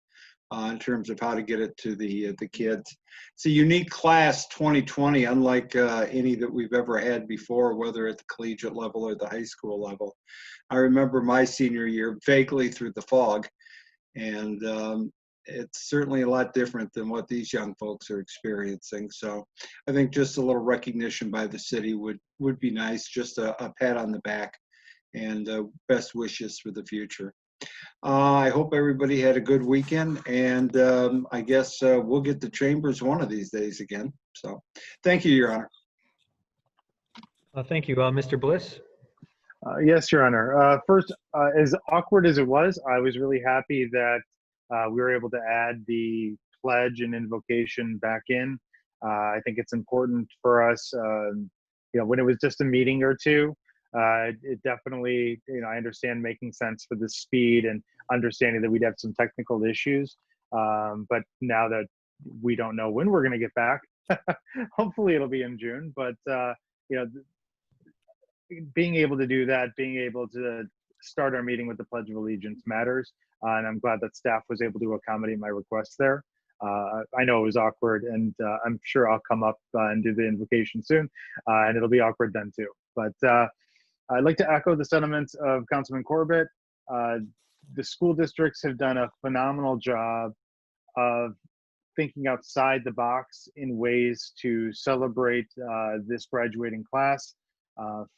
in terms of how to get it to the kids. It's a unique class, 2020, unlike any that we've ever had before, whether at the collegiate level or the high school level. I remember my senior year vaguely through the fog, and it's certainly a lot different than what these young folks are experiencing. So I think just a little recognition by the city would be nice, just a pat on the back, and best wishes for the future. I hope everybody had a good weekend, and I guess we'll get to chambers one of these days again. So thank you, Your Honor. Thank you. Mr. Bliss? Yes, Your Honor. First, as awkward as it was, I was really happy that we were able to add the pledge and invocation back in. I think it's important for us, when it was just a meeting or two, it definitely, I understand making sense for the speed and understanding that we'd have some technical issues. But now that we don't know when we're going to get back, hopefully it'll be in June. But, being able to do that, being able to start our meeting with the Pledge of Allegiance matters. And I'm glad that staff was able to accommodate my request there. I know it was awkward, and I'm sure I'll come up and do the invocation soon, and it'll be awkward then too. But I'd like to echo the sentiments of Councilman Corbett. The school districts have done a phenomenal job of thinking outside the box in ways to celebrate this graduating class.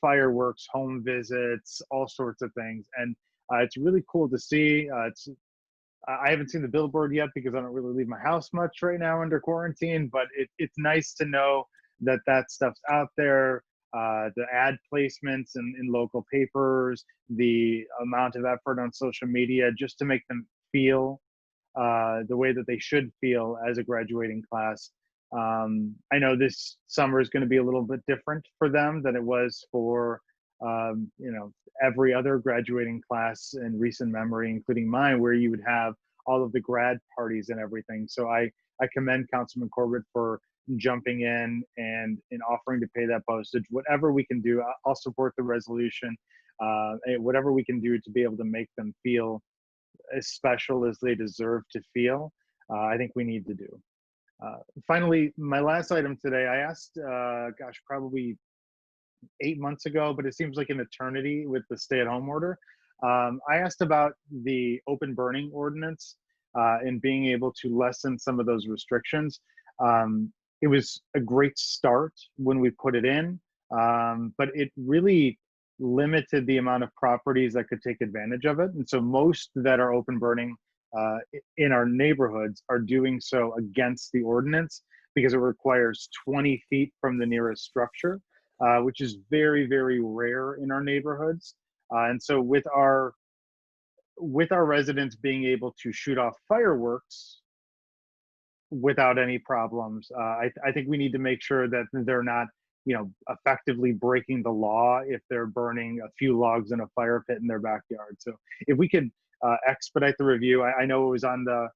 Fireworks, home visits, all sorts of things. And it's really cool to see. I haven't seen the billboard yet because I don't really leave my house much right now under quarantine, but it's nice to know that that stuff's out there. The ad placements in local papers, the amount of effort on social media just to make them feel the way that they should feel as a graduating class. I know this summer is going to be a little bit different for them than it was for every other graduating class in recent memory, including mine, where you would have all of the grad parties and everything. So I commend Councilman Corbett for jumping in and offering to pay that postage. Whatever we can do, I'll support the resolution. Whatever we can do to be able to make them feel as special as they deserve to feel, I think we need to do. Finally, my last item today, I asked, probably 8 months ago, but it seems like an eternity with the stay-at-home order. I asked about the open burning ordinance and being able to lessen some of those restrictions. It was a great start when we put it in, but it really limited the amount of properties that could take advantage of it. And so most that are open burning in our neighborhoods are doing so against the ordinance because it requires 20 feet from the nearest structure, which is very, very rare in our neighborhoods. And so with our residents being able to shoot off fireworks without any problems, I think we need to make sure that they're not, effectively breaking the law if they're burning a few logs in a fire pit in their backyard. So if we could expedite the review, I know it was on the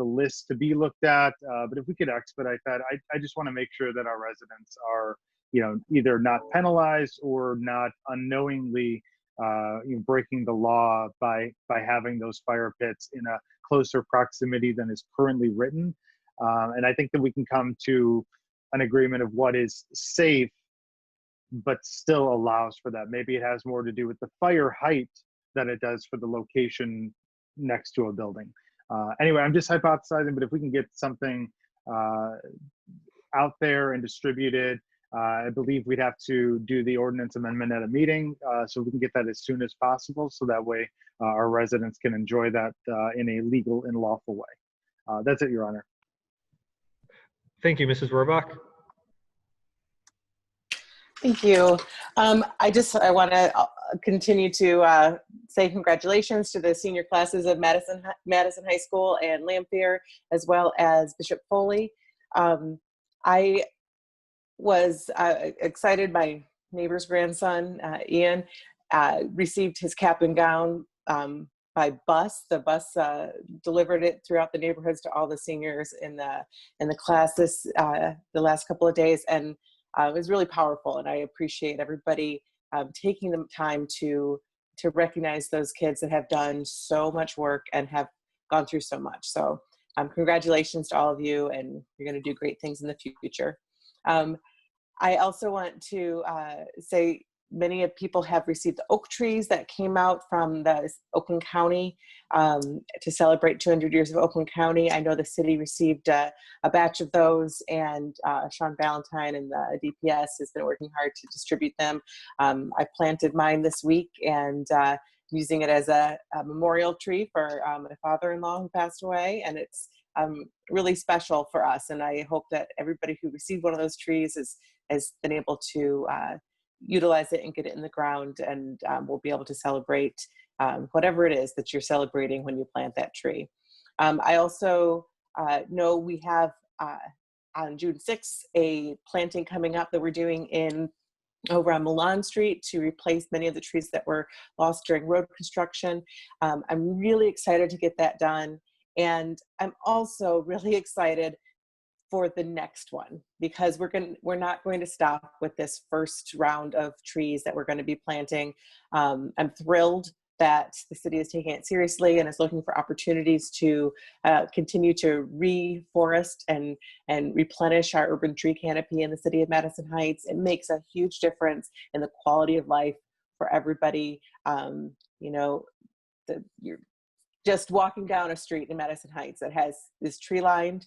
list to be looked at, but if we could expedite that, I just want to make sure that our residents are, either not penalized or not unknowingly breaking the law by having those fire pits in a closer proximity than is currently written. And I think that we can come to an agreement of what is safe, but still allows for that. Maybe it has more to do with the fire height than it does for the location next to a building. Anyway, I'm just hypothesizing, but if we can get something out there and distributed, I believe we'd have to do the ordinance amendment at a meeting, so we can get that as soon as possible, so that way our residents can enjoy that in a legal and lawful way. That's it, Your Honor. Thank you, Mrs. Rohrbach. Thank you. I want to continue to say congratulations to the senior classes of Madison High School and Lamphere, as well as Bishop Foley. I was excited. My neighbor's grandson, Ian, received his cap and gown by bus. The bus delivered it throughout the neighborhoods to all the seniors in the classes the last couple of days, and it was really powerful. And I appreciate everybody taking the time to recognize those kids that have done so much work and have gone through so much. So congratulations to all of you, and you're going to do great things in the future. I also want to say many of people have received the oak trees that came out from the Oakland County to celebrate 200 years of Oakland County. I know the city received a batch of those, and Sean Valentine and the DPS has been working hard to distribute them. I planted mine this week and using it as a memorial tree for my father-in-law who passed away, and it's really special for us. And I hope that everybody who received one of those trees has been able to utilize it and get it in the ground, and we'll be able to celebrate whatever it is that you're celebrating when you plant that tree. I also know we have on June 6th a planting coming up that we're doing over on Milan Street to replace many of the trees that were lost during road construction. I'm really excited to get that done. And I'm also really excited for the next one, because we're not going to stop with this first round of trees that we're going to be planting. I'm thrilled that the city is taking it seriously and is looking for opportunities to continue to reforest and replenish our urban tree canopy in the city of Madison Heights. It makes a huge difference in the quality of life for everybody. You're just walking down a street in Madison Heights that is tree lined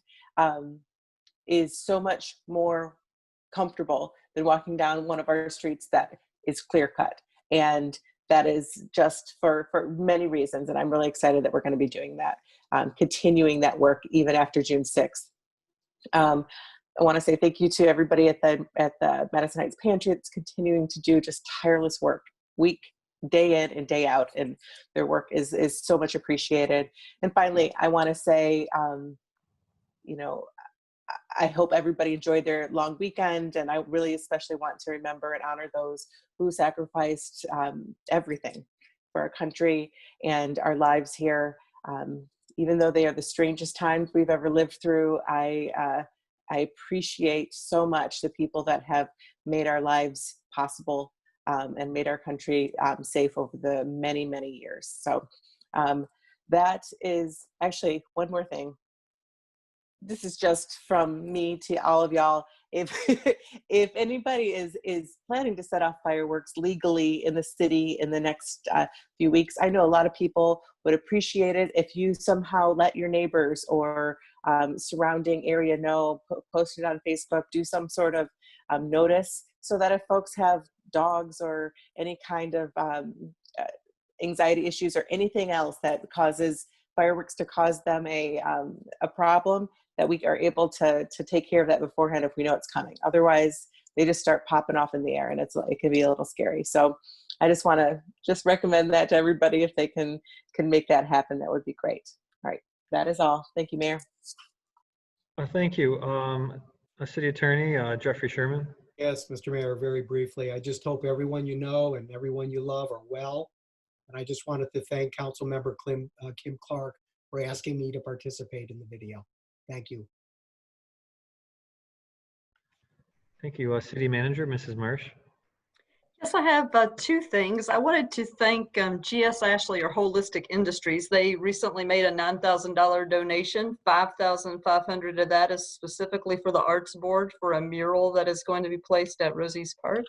is so much more comfortable than walking down one of our streets that is clear cut. And that is just for many reasons. And I'm really excited that we're going to be doing that, continuing that work even after June 6th. I want to say thank you to everybody at the Madison Heights Pantry that's continuing to do just tireless work day in and day out, and their work is so much appreciated. And finally, I want to say, I hope everybody enjoyed their long weekend, and I really especially want to remember and honor those who sacrificed everything for our country and our lives here. Even though they are the strangest times we've ever lived through, I appreciate so much the people that have made our lives possible and made our country safe over the many, many years. So that is actually one more thing. This is just from me to all of y'all. if if anybody is planning to set off fireworks legally in the city in the next few weeks, I know a lot of people would appreciate it if you somehow let your neighbors or surrounding area know, post it on Facebook, do some sort of notice, so that if folks have dogs or any kind of anxiety issues or anything else that causes fireworks to cause them a problem, that we are able to take care of that beforehand if we know it's coming. Otherwise, they just start popping off in the air, and it can be a little scary. So I just want to recommend that to everybody. If they can make that happen, that would be great. All right, that is all. Thank you, Mayor. Thank you. City Attorney Jeffrey Sherman. Yes, Mr. Mayor, very briefly, I just hope everyone you know and everyone you love are well. And I just wanted to thank Councilmember Kim Clark for asking me to participate in the video. Thank you. Thank you. City Manager, Mrs. Marsh. Yes, I have two things. I wanted to thank GS Ashley or Holistic Industries. They recently made a $9,000 donation. $5,500 of that is specifically for the Arts Board for a mural that is going to be placed at Rosie's Park.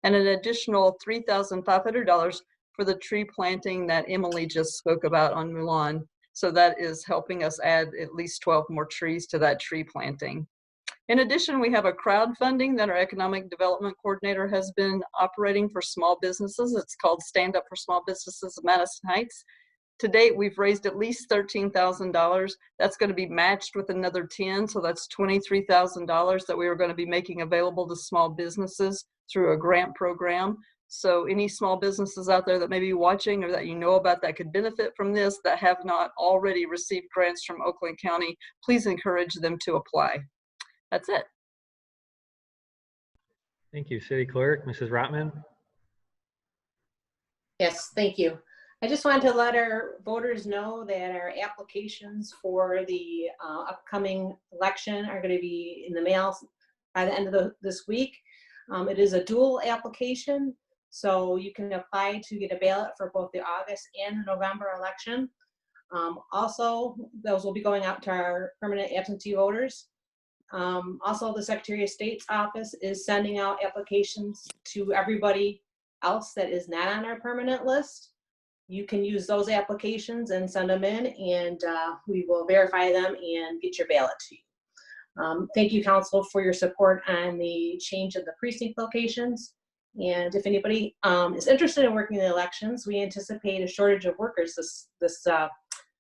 And an additional $3,500 for the tree planting that Emily just spoke about on Mulan. So that is helping us add at least 12 more trees to that tree planting. In addition, we have a crowdfunding that our Economic Development Coordinator has been operating for small businesses. It's called Stand Up for Small Businesses of Madison Heights. To date, we've raised at least $13,000. That's going to be matched with another 10, so that's $23,000 that we are going to be making available to small businesses through a grant program. So any small businesses out there that may be watching or that you know about that could benefit from this, that have not already received grants from Oakland County, please encourage them to apply. That's it. Thank you. City Clerk, Mrs. Rotman. Yes, thank you. I just wanted to let our voters know that our applications for the upcoming election are going to be in the mail by the end of this week. It is a dual application, so you can apply to get a ballot for both the August and November election. Also, those will be going out to our permanent absentee voters. Also, the Secretary of State's office is sending out applications to everybody else that is not on our permanent list. You can use those applications and send them in, and we will verify them and get your ballot to you. Thank you, Council, for your support on the change of the precinct locations. And if anybody is interested in working the elections, we anticipate a shortage of workers this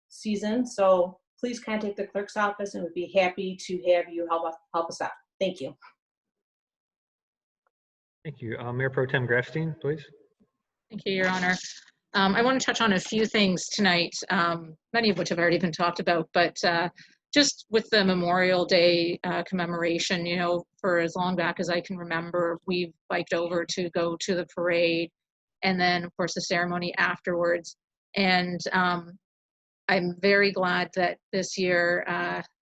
season. So please contact the clerk's office, and we'd be happy to have you help us out. Thank you. Thank you. Mayor Pro Tem Grafstein, please. Thank you, Your Honor. I want to touch on a few things tonight, many of which have already been talked about, but just with the Memorial Day commemoration, you know, for as long back as I can remember, we've biked over to go to the parade, and then, of course, the ceremony afterwards. And I'm very glad that this year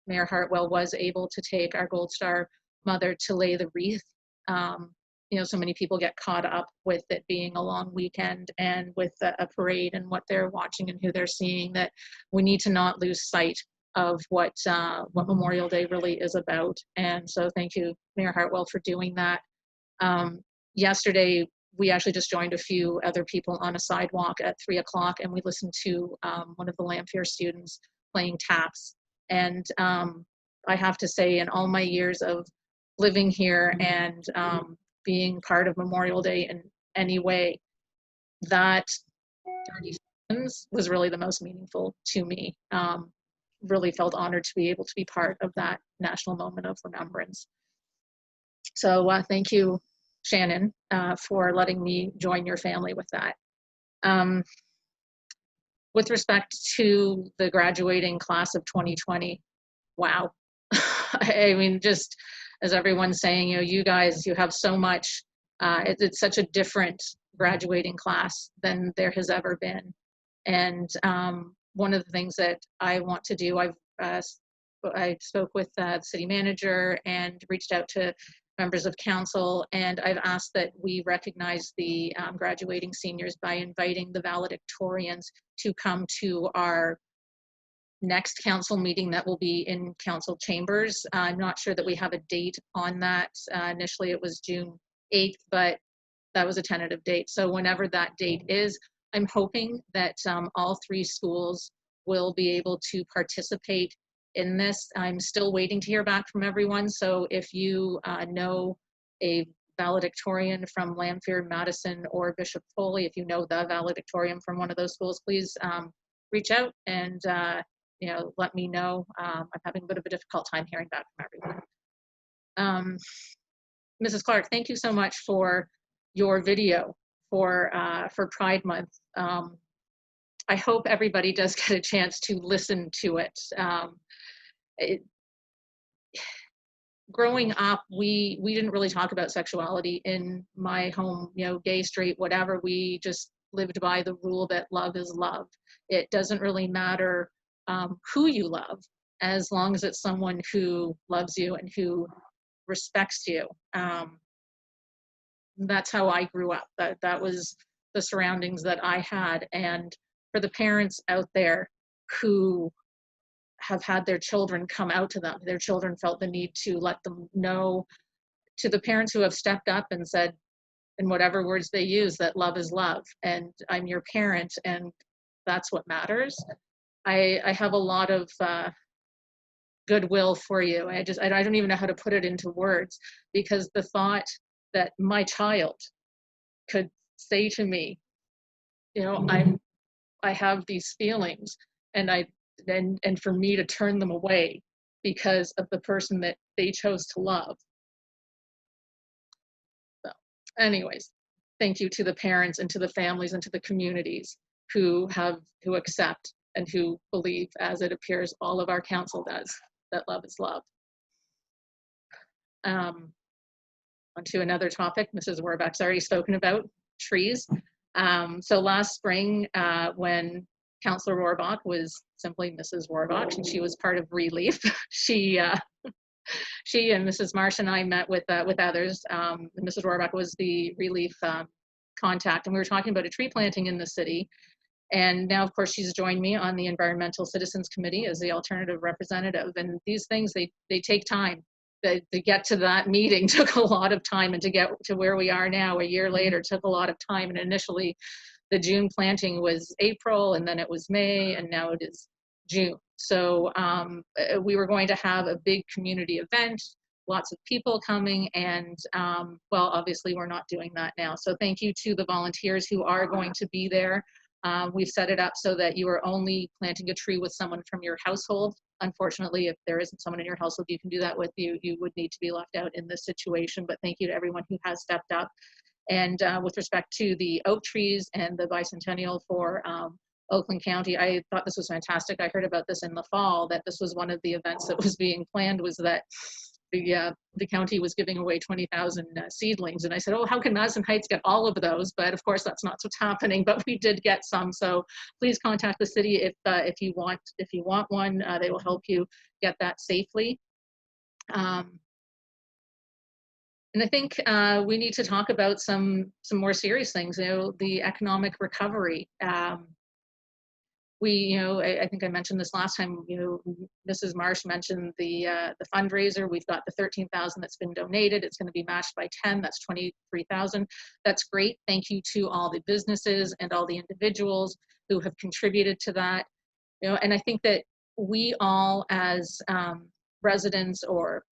Mayor Hartwell was able to take our Gold Star mother to lay the wreath. You know, so many people get caught up with it being a long weekend and with a parade and what they're watching and who they're seeing, that we need to not lose sight of what Memorial Day really is about. And so thank you, Mayor Hartwell, for doing that. Yesterday, we actually just joined a few other people on a sidewalk at 3 o'clock, and we listened to one of the Lamphere students playing taps. And I have to say, in all my years of living here and being part of Memorial Day in any way, that 30 seconds was really the most meaningful to me. Really felt honored to be able to be part of that national moment of remembrance. So thank you, Shannon, for letting me join your family with that. With respect to the graduating class of 2020, wow. I mean, just as everyone's saying, you know, you guys, you have so much, it's such a different graduating class than there has ever been. And one of the things that I want to do, I spoke with the city manager and reached out to members of council, and I've asked that we recognize the graduating seniors by inviting the valedictorians to come to our next council meeting that will be in council chambers. I'm not sure that we have a date on that. Initially it was June 8th, but that was a tentative date. So whenever that date is, I'm hoping that all 3 schools will be able to participate in this. I'm still waiting to hear back from everyone. So if you know a valedictorian from Lanphier, Madison, or Bishop Foley, if you know the valedictorian from one of those schools, please reach out and let me know. I'm having a bit of a difficult time hearing back from everyone. Mrs. Clark, thank you so much for your video for Pride Month. I hope everybody does get a chance to listen to it. Growing up, we didn't really talk about sexuality in my home, gay, straight, whatever. We just lived by the rule that love is love. It doesn't really matter who you love, as long as it's someone who loves you and who respects you. That's how I grew up. That was the surroundings that I had. And for the parents out there who have had their children come out to them, their children felt the need to let them know, to the parents who have stepped up and said, in whatever words they use, that love is love, and I'm your parent, and that's what matters. I have a lot of goodwill for you. I don't even know how to put it into words, because the thought that my child could say to me, I have these feelings, and for me to turn them away because of the person that they chose to love. So anyways, thank you to the parents and to the families and to the communities who accept and who believe, as it appears all of our council does, that love is love. On to another topic Mrs. Warbuck's already spoken about, trees. So last spring, when Councillor Rohrbach was simply Mrs. Rohrbach, and she was part of Relief, she and Mrs. Marsh and I met with others. Mrs. Rohrbach was the Relief contact, and we were talking about a tree planting in the city. And now, of course, she's joined me on the Environmental Citizens Committee as the alternative representative. And these things, they take time. To get to that meeting took a lot of time, and to get to where we are now a year later took a lot of time. And initially the June planting was April, and then it was May, and now it is June. So we were going to have a big community event, lots of people coming, and well, obviously we're not doing that now. So thank you to the volunteers who are going to be there. We've set it up so that you are only planting a tree with someone from your household. Unfortunately, if there isn't someone in your household you can do that with, you would need to be left out in this situation. But thank you to everyone who has stepped up. And with respect to the oak trees and the bicentennial for Oakland County, I thought this was fantastic. I heard about this in the fall, that this was one of the events that was being planned, was that the county was giving away 20,000 seedlings. And I said, oh, how can Madison Heights get all of those? But of course, that's not what's happening, but we did get some. So please contact the city if you want one. They will help you get that safely. And I think we need to talk about some more serious things, the economic recovery. I think I mentioned this last time, Mrs. Marsh mentioned the fundraiser. We've got the 13,000 that's been donated. It's going to be matched by 10. That's 23,000. That's great. Thank you to all the businesses and all the individuals who have contributed to that. And I think that we all, as residents or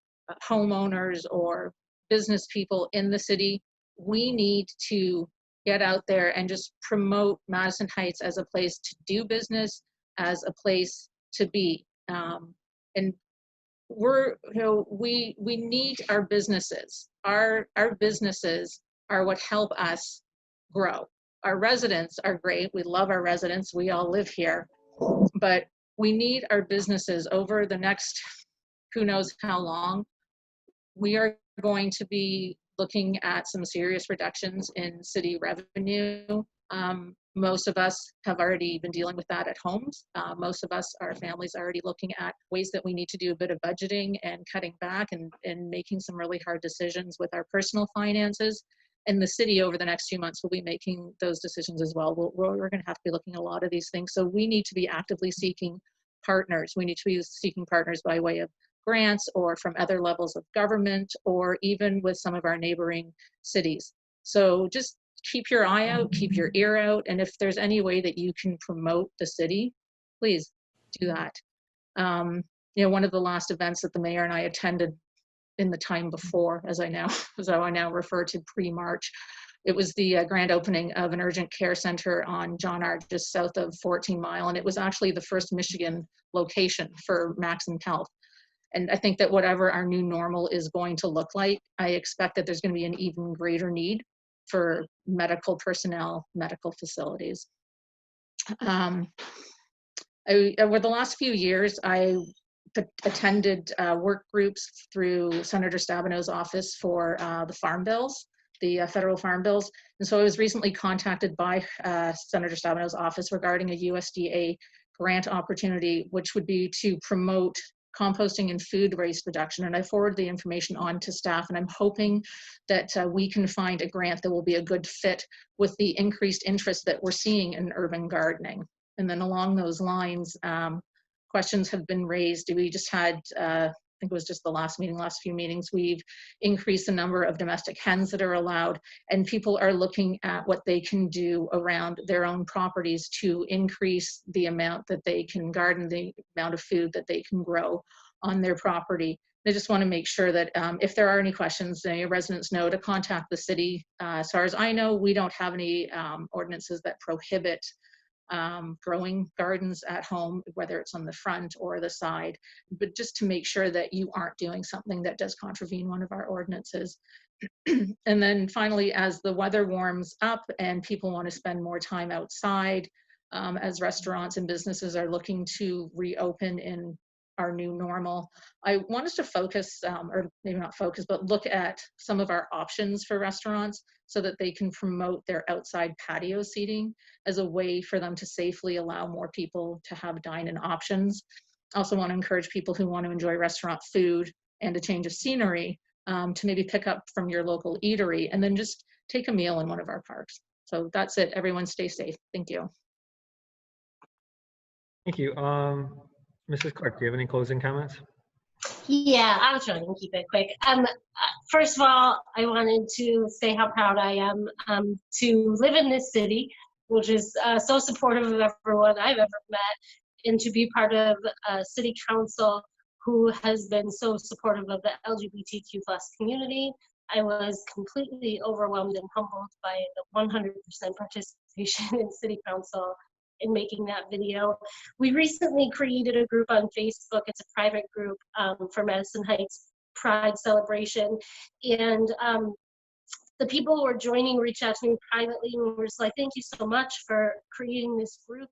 homeowners or business people in the city, we need to get out there and just promote Madison Heights as a place to do business, as a place to be. And we need our businesses. Our businesses are what help us grow. Our residents are great. We love our residents. We all live here, but we need our businesses over the next, who knows how long. We are going to be looking at some serious reductions in city revenue. Most of us have already been dealing with that at homes. Most of us, our families, are already looking at ways that we need to do a bit of budgeting and cutting back and making some really hard decisions with our personal finances. And the city over the next few months will be making those decisions as well. We're going to have to be looking at a lot of these things. So we need to be actively seeking partners. We need to be seeking partners by way of grants or from other levels of government or even with some of our neighboring cities. So just keep your eye out, keep your ear out, and if there's any way that you can promote the city, please do that. You know, one of the last events that the mayor and I attended in the time before, as I now refer to pre-March, it was the grand opening of an urgent care center on John R. just south of 14 Mile, and it was actually the first Michigan location for Maxim Health. And I think that whatever our new normal is going to look like, I expect that there's going to be an even greater need for medical personnel, medical facilities. Over the last few years, I attended work groups through Senator Stabeno's office for the farm bills, the federal farm bills. And so I was recently contacted by Senator Stabeno's office regarding a USDA grant opportunity, which would be to promote composting and food waste reduction. And I forwarded the information on to staff, and I'm hoping that we can find a grant that will be a good fit with the increased interest that we're seeing in urban gardening. And then along those lines, questions have been raised. We just had, I think it was just the last few meetings, we've increased the number of domestic hens that are allowed, and people are looking at what they can do around their own properties to increase the amount that they can garden, the amount of food that they can grow on their property. I just want to make sure that if there are any questions, residents know to contact the city. As far as I know, we don't have any ordinances that prohibit growing gardens at home, whether it's on the front or the side, but just to make sure that you aren't doing something that does contravene one of our ordinances. And then finally, as the weather warms up and people want to spend more time outside, as restaurants and businesses are looking to reopen in our new normal, I want us to focus, or maybe not focus, but look at some of our options for restaurants so that they can promote their outside patio seating as a way for them to safely allow more people to have dine-in options. I also want to encourage people who want to enjoy restaurant food and a change of scenery to maybe pick up from your local eatery and then just take a meal in one of our parks. So that's it. Everyone stay safe. Thank you. Thank you. Mrs. Clark, do you have any closing comments? Yeah, I'll try and keep it quick. First of all, I wanted to say how proud I am to live in this city, which is so supportive of everyone I've ever met, and to be part of a city council who has been so supportive of the LGBTQ+ community. I was completely overwhelmed and humbled by the 100% participation in city council in making that video. We recently created a group on Facebook. It's a private group for Madison Heights Pride celebration. And the people who are joining reached out to me privately and were just like, thank you so much for creating this group.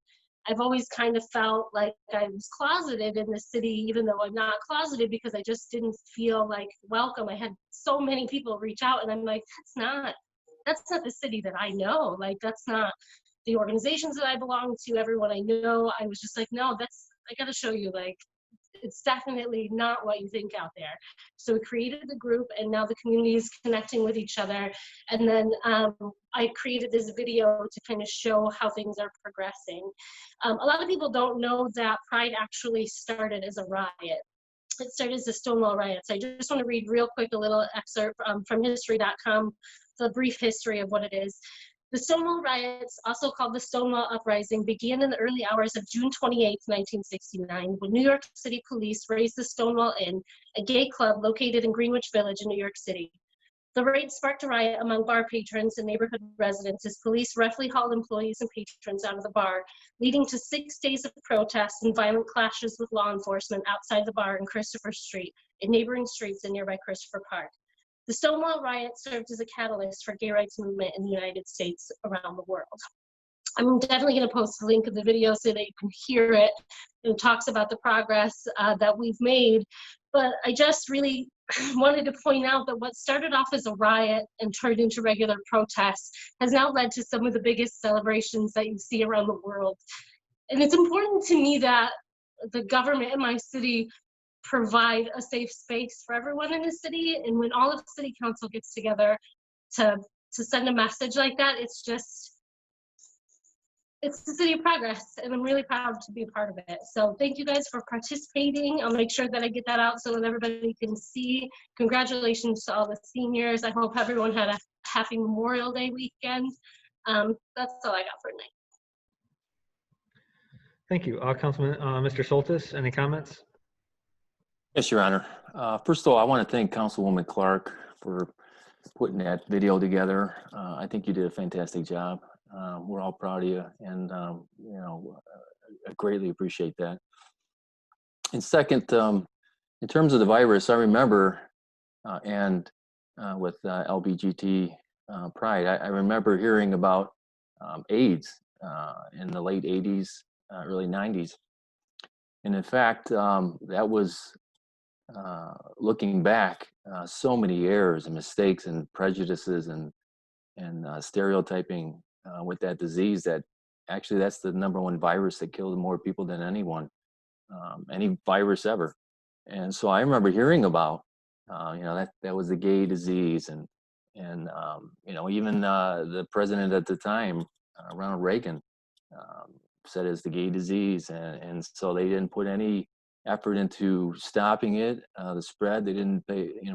I've always kind of felt like I was closeted in the city, even though I'm not closeted, because I just didn't feel like welcome. I had so many people reach out and I'm like, that's not the city that I know. Like, that's not the organizations that I belong to, everyone I know. I was just like, no, I gotta show you, like, it's definitely not what you think out there. So we created the group and now the community is connecting with each other. And then I created this video to kind of show how things are progressing. A lot of people don't know that Pride actually started as a riot. It started as the Stonewall Riot. So I just want to read real quick a little excerpt from history.com, the brief history of what it is. The Stonewall Riots, also called the Stonewall Uprising, began in the early hours of June 28, 1969, when New York City police raised the Stonewall Inn, a gay club located in Greenwich Village in New York City. The raid sparked a riot among bar patrons and neighborhood residents as police roughly hauled employees and patrons out of the bar, leading to 6 days of protests and violent clashes with law enforcement outside the bar in Christopher Street and neighboring streets in nearby Christopher Park. The Stonewall Riot served as a catalyst for gay rights movement in the United States around the world. I'm definitely going to post a link of the video so that you can hear it. It talks about the progress that we've made. But I just really wanted to point out that what started off as a riot and turned into regular protests has now led to some of the biggest celebrations that you see around the world. And it's important to me that the government in my city provide a safe space for everyone in the city. And when all of city council gets together to send a message like that, it's just, it's a city of progress, and I'm really proud to be a part of it. So thank you guys for participating. I'll make sure that I get that out so that everybody can see. Congratulations to all the seniors. I hope everyone had a happy Memorial Day weekend. That's all I got for tonight. Thank you. Councilman, Mr. Soltis, any comments? Yes, Your Honor. First of all, I want to thank Councilwoman Clark for putting that video together. I think you did a fantastic job. We're all proud of you, and I greatly appreciate that. And second, in terms of the virus, I remember, with LBGT Pride, I remember hearing about AIDS in the late 80s, early 90s. And in fact, that was, looking back, so many errors and mistakes and prejudices and stereotyping with that disease, that actually that's the #1 virus that killed more people than any virus ever. And so I remember hearing about, that was the gay disease, and even the president at the time, Ronald Reagan, said it's the gay disease, and so they didn't put any effort into stopping it, the spread. They didn't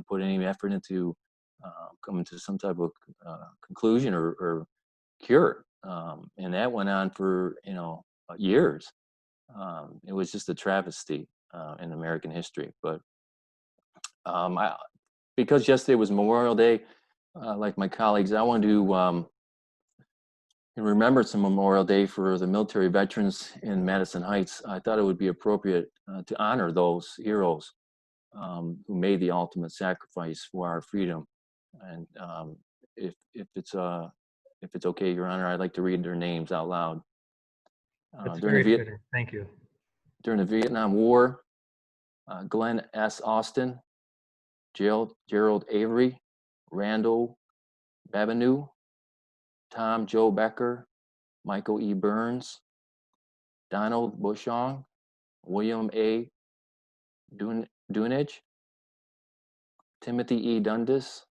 put any effort into coming to some type of conclusion or cure, and that went on for years. It was just a travesty in American history. But because yesterday was Memorial Day, like my colleagues, I want to in remembrance of Memorial Day for the military veterans in Madison Heights. I thought it would be appropriate to honor those heroes who made the ultimate sacrifice for our freedom. And if it's okay, Your Honor, I'd like to read their names out loud. That's very fitting. Thank you. During the Vietnam War, Glenn S. Austin, Gerald Avery, Randall Babineau, Tom Joe Becker, Michael E. Burns, Donald Bushong, William A. Dunage, Timothy E. Dundas,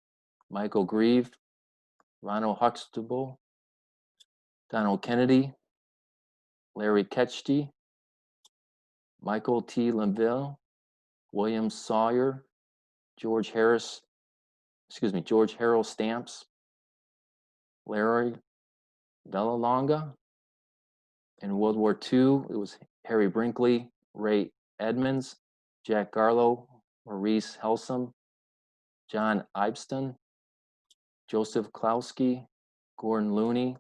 Michael Grieve, Ronald Huxtable, Donald Kennedy, Larry Ketchty, Michael T. Linville, William Sawyer, George Harold Stamps, Larry Bellalonga. In World War II, it was Harry Brinkley, Ray Edmonds, Jack Garlow, Maurice Helsum, John Ibston, Joseph Klowski, Gordon Looney,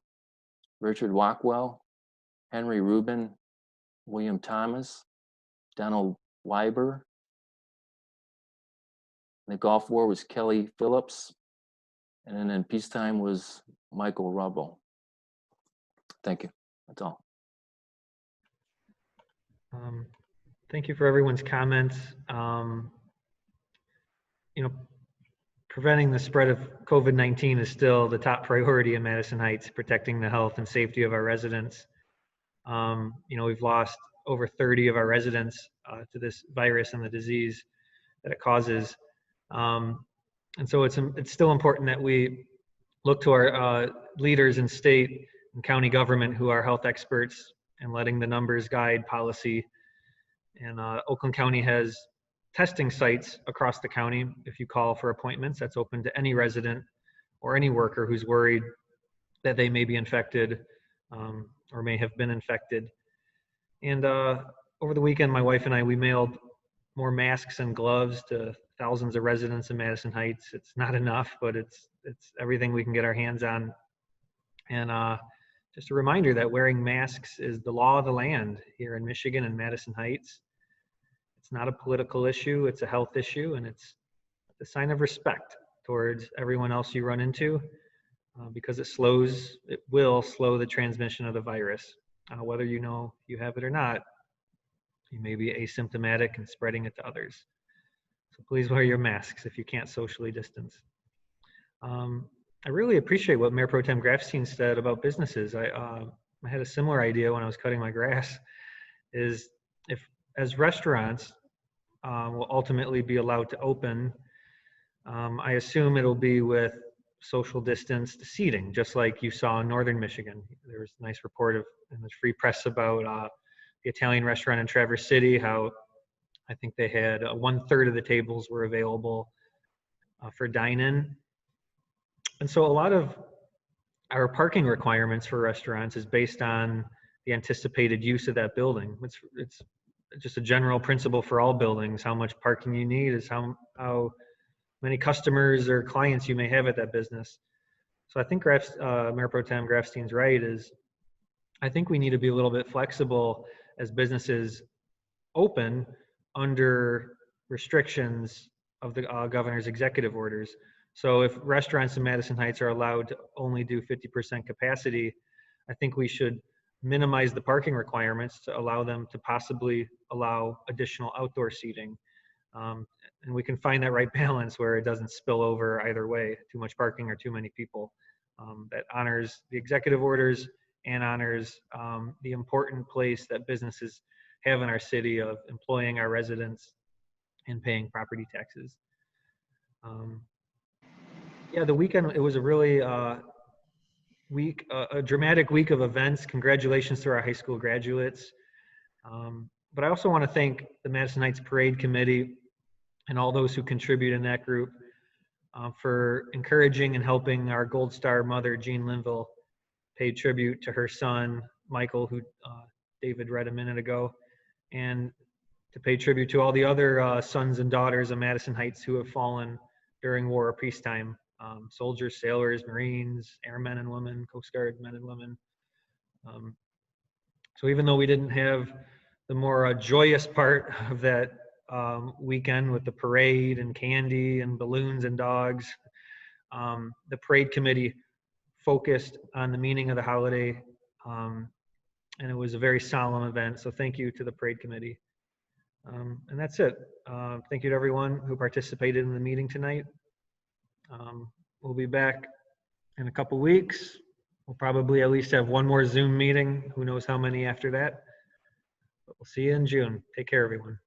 Richard Wockwell, Henry Rubin, William Thomas, Donald Weiber. In the Gulf War was Kelly Phillips, and then in peacetime was Michael Rubble. Thank you. That's all. Thank you for everyone's comments. Preventing the spread of COVID-19 is still the top priority in Madison Heights, protecting the health and safety of our residents. We've lost over 30 of our residents to this virus and the disease that it causes. And so it's still important that we look to our leaders in state and county government who are health experts and letting the numbers guide policy. And Oakland County has testing sites across the county. If you call for appointments, that's open to any resident or any worker who's worried that they may be infected or may have been infected. And over the weekend, my wife and I, we mailed more masks and gloves to thousands of residents in Madison Heights. It's not enough, but it's everything we can get our hands on. And just a reminder that wearing masks is the law of the land here in Michigan and Madison Heights. It's not a political issue, it's a health issue, and it's a sign of respect towards everyone else you run into because it will slow the transmission of the virus. Whether you know you have it or not, you may be asymptomatic and spreading it to others. So please wear your masks if you can't socially distance. I really appreciate what Mayor Pro Tem Grafstein said about businesses. I had a similar idea when I was cutting my grass, is if as restaurants will ultimately be allowed to open, I assume it'll be with social distanced seating, just like you saw in Northern Michigan. There was a nice report in the Free Press about the Italian restaurant in Traverse City, how I think they had 1/3 of the tables were available for dine-in. And so a lot of our parking requirements for restaurants is based on the anticipated use of that building. It's just a general principle for all buildings. How much parking you need is how many customers or clients you may have at that business. So I think Mayor Pro Tem Grafstein's right. I think we need to be a little bit flexible as businesses open under restrictions of the governor's executive orders. So if restaurants in Madison Heights are allowed to only do 50% capacity, I think we should minimize the parking requirements to allow them to possibly allow additional outdoor seating. And we can find that right balance where it doesn't spill over either way, too much parking or too many people. That honors the executive orders and honors the important place that businesses have in our city of employing our residents and paying property taxes. Yeah, the weekend, it was a really a dramatic week of events. Congratulations to our high school graduates. But I also want to thank the Madison Heights Parade Committee and all those who contribute in that group for encouraging and helping our Gold Star mother, Jean Linville, pay tribute to her son, Michael, who David read a minute ago, and to pay tribute to all the other sons and daughters of Madison Heights who have fallen during war or peacetime. Soldiers, sailors, Marines, airmen and women, Coast Guard men and women. So even though we didn't have the more joyous part of that weekend with the parade and candy and balloons and dogs, the parade committee focused on the meaning of the holiday, and it was a very solemn event. So thank you to the parade committee. And that's it. Thank you to everyone who participated in the meeting tonight. We'll be back in a couple weeks. We'll probably at least have one more Zoom meeting. Who knows how many after that. But we'll see you in June. Take care, everyone.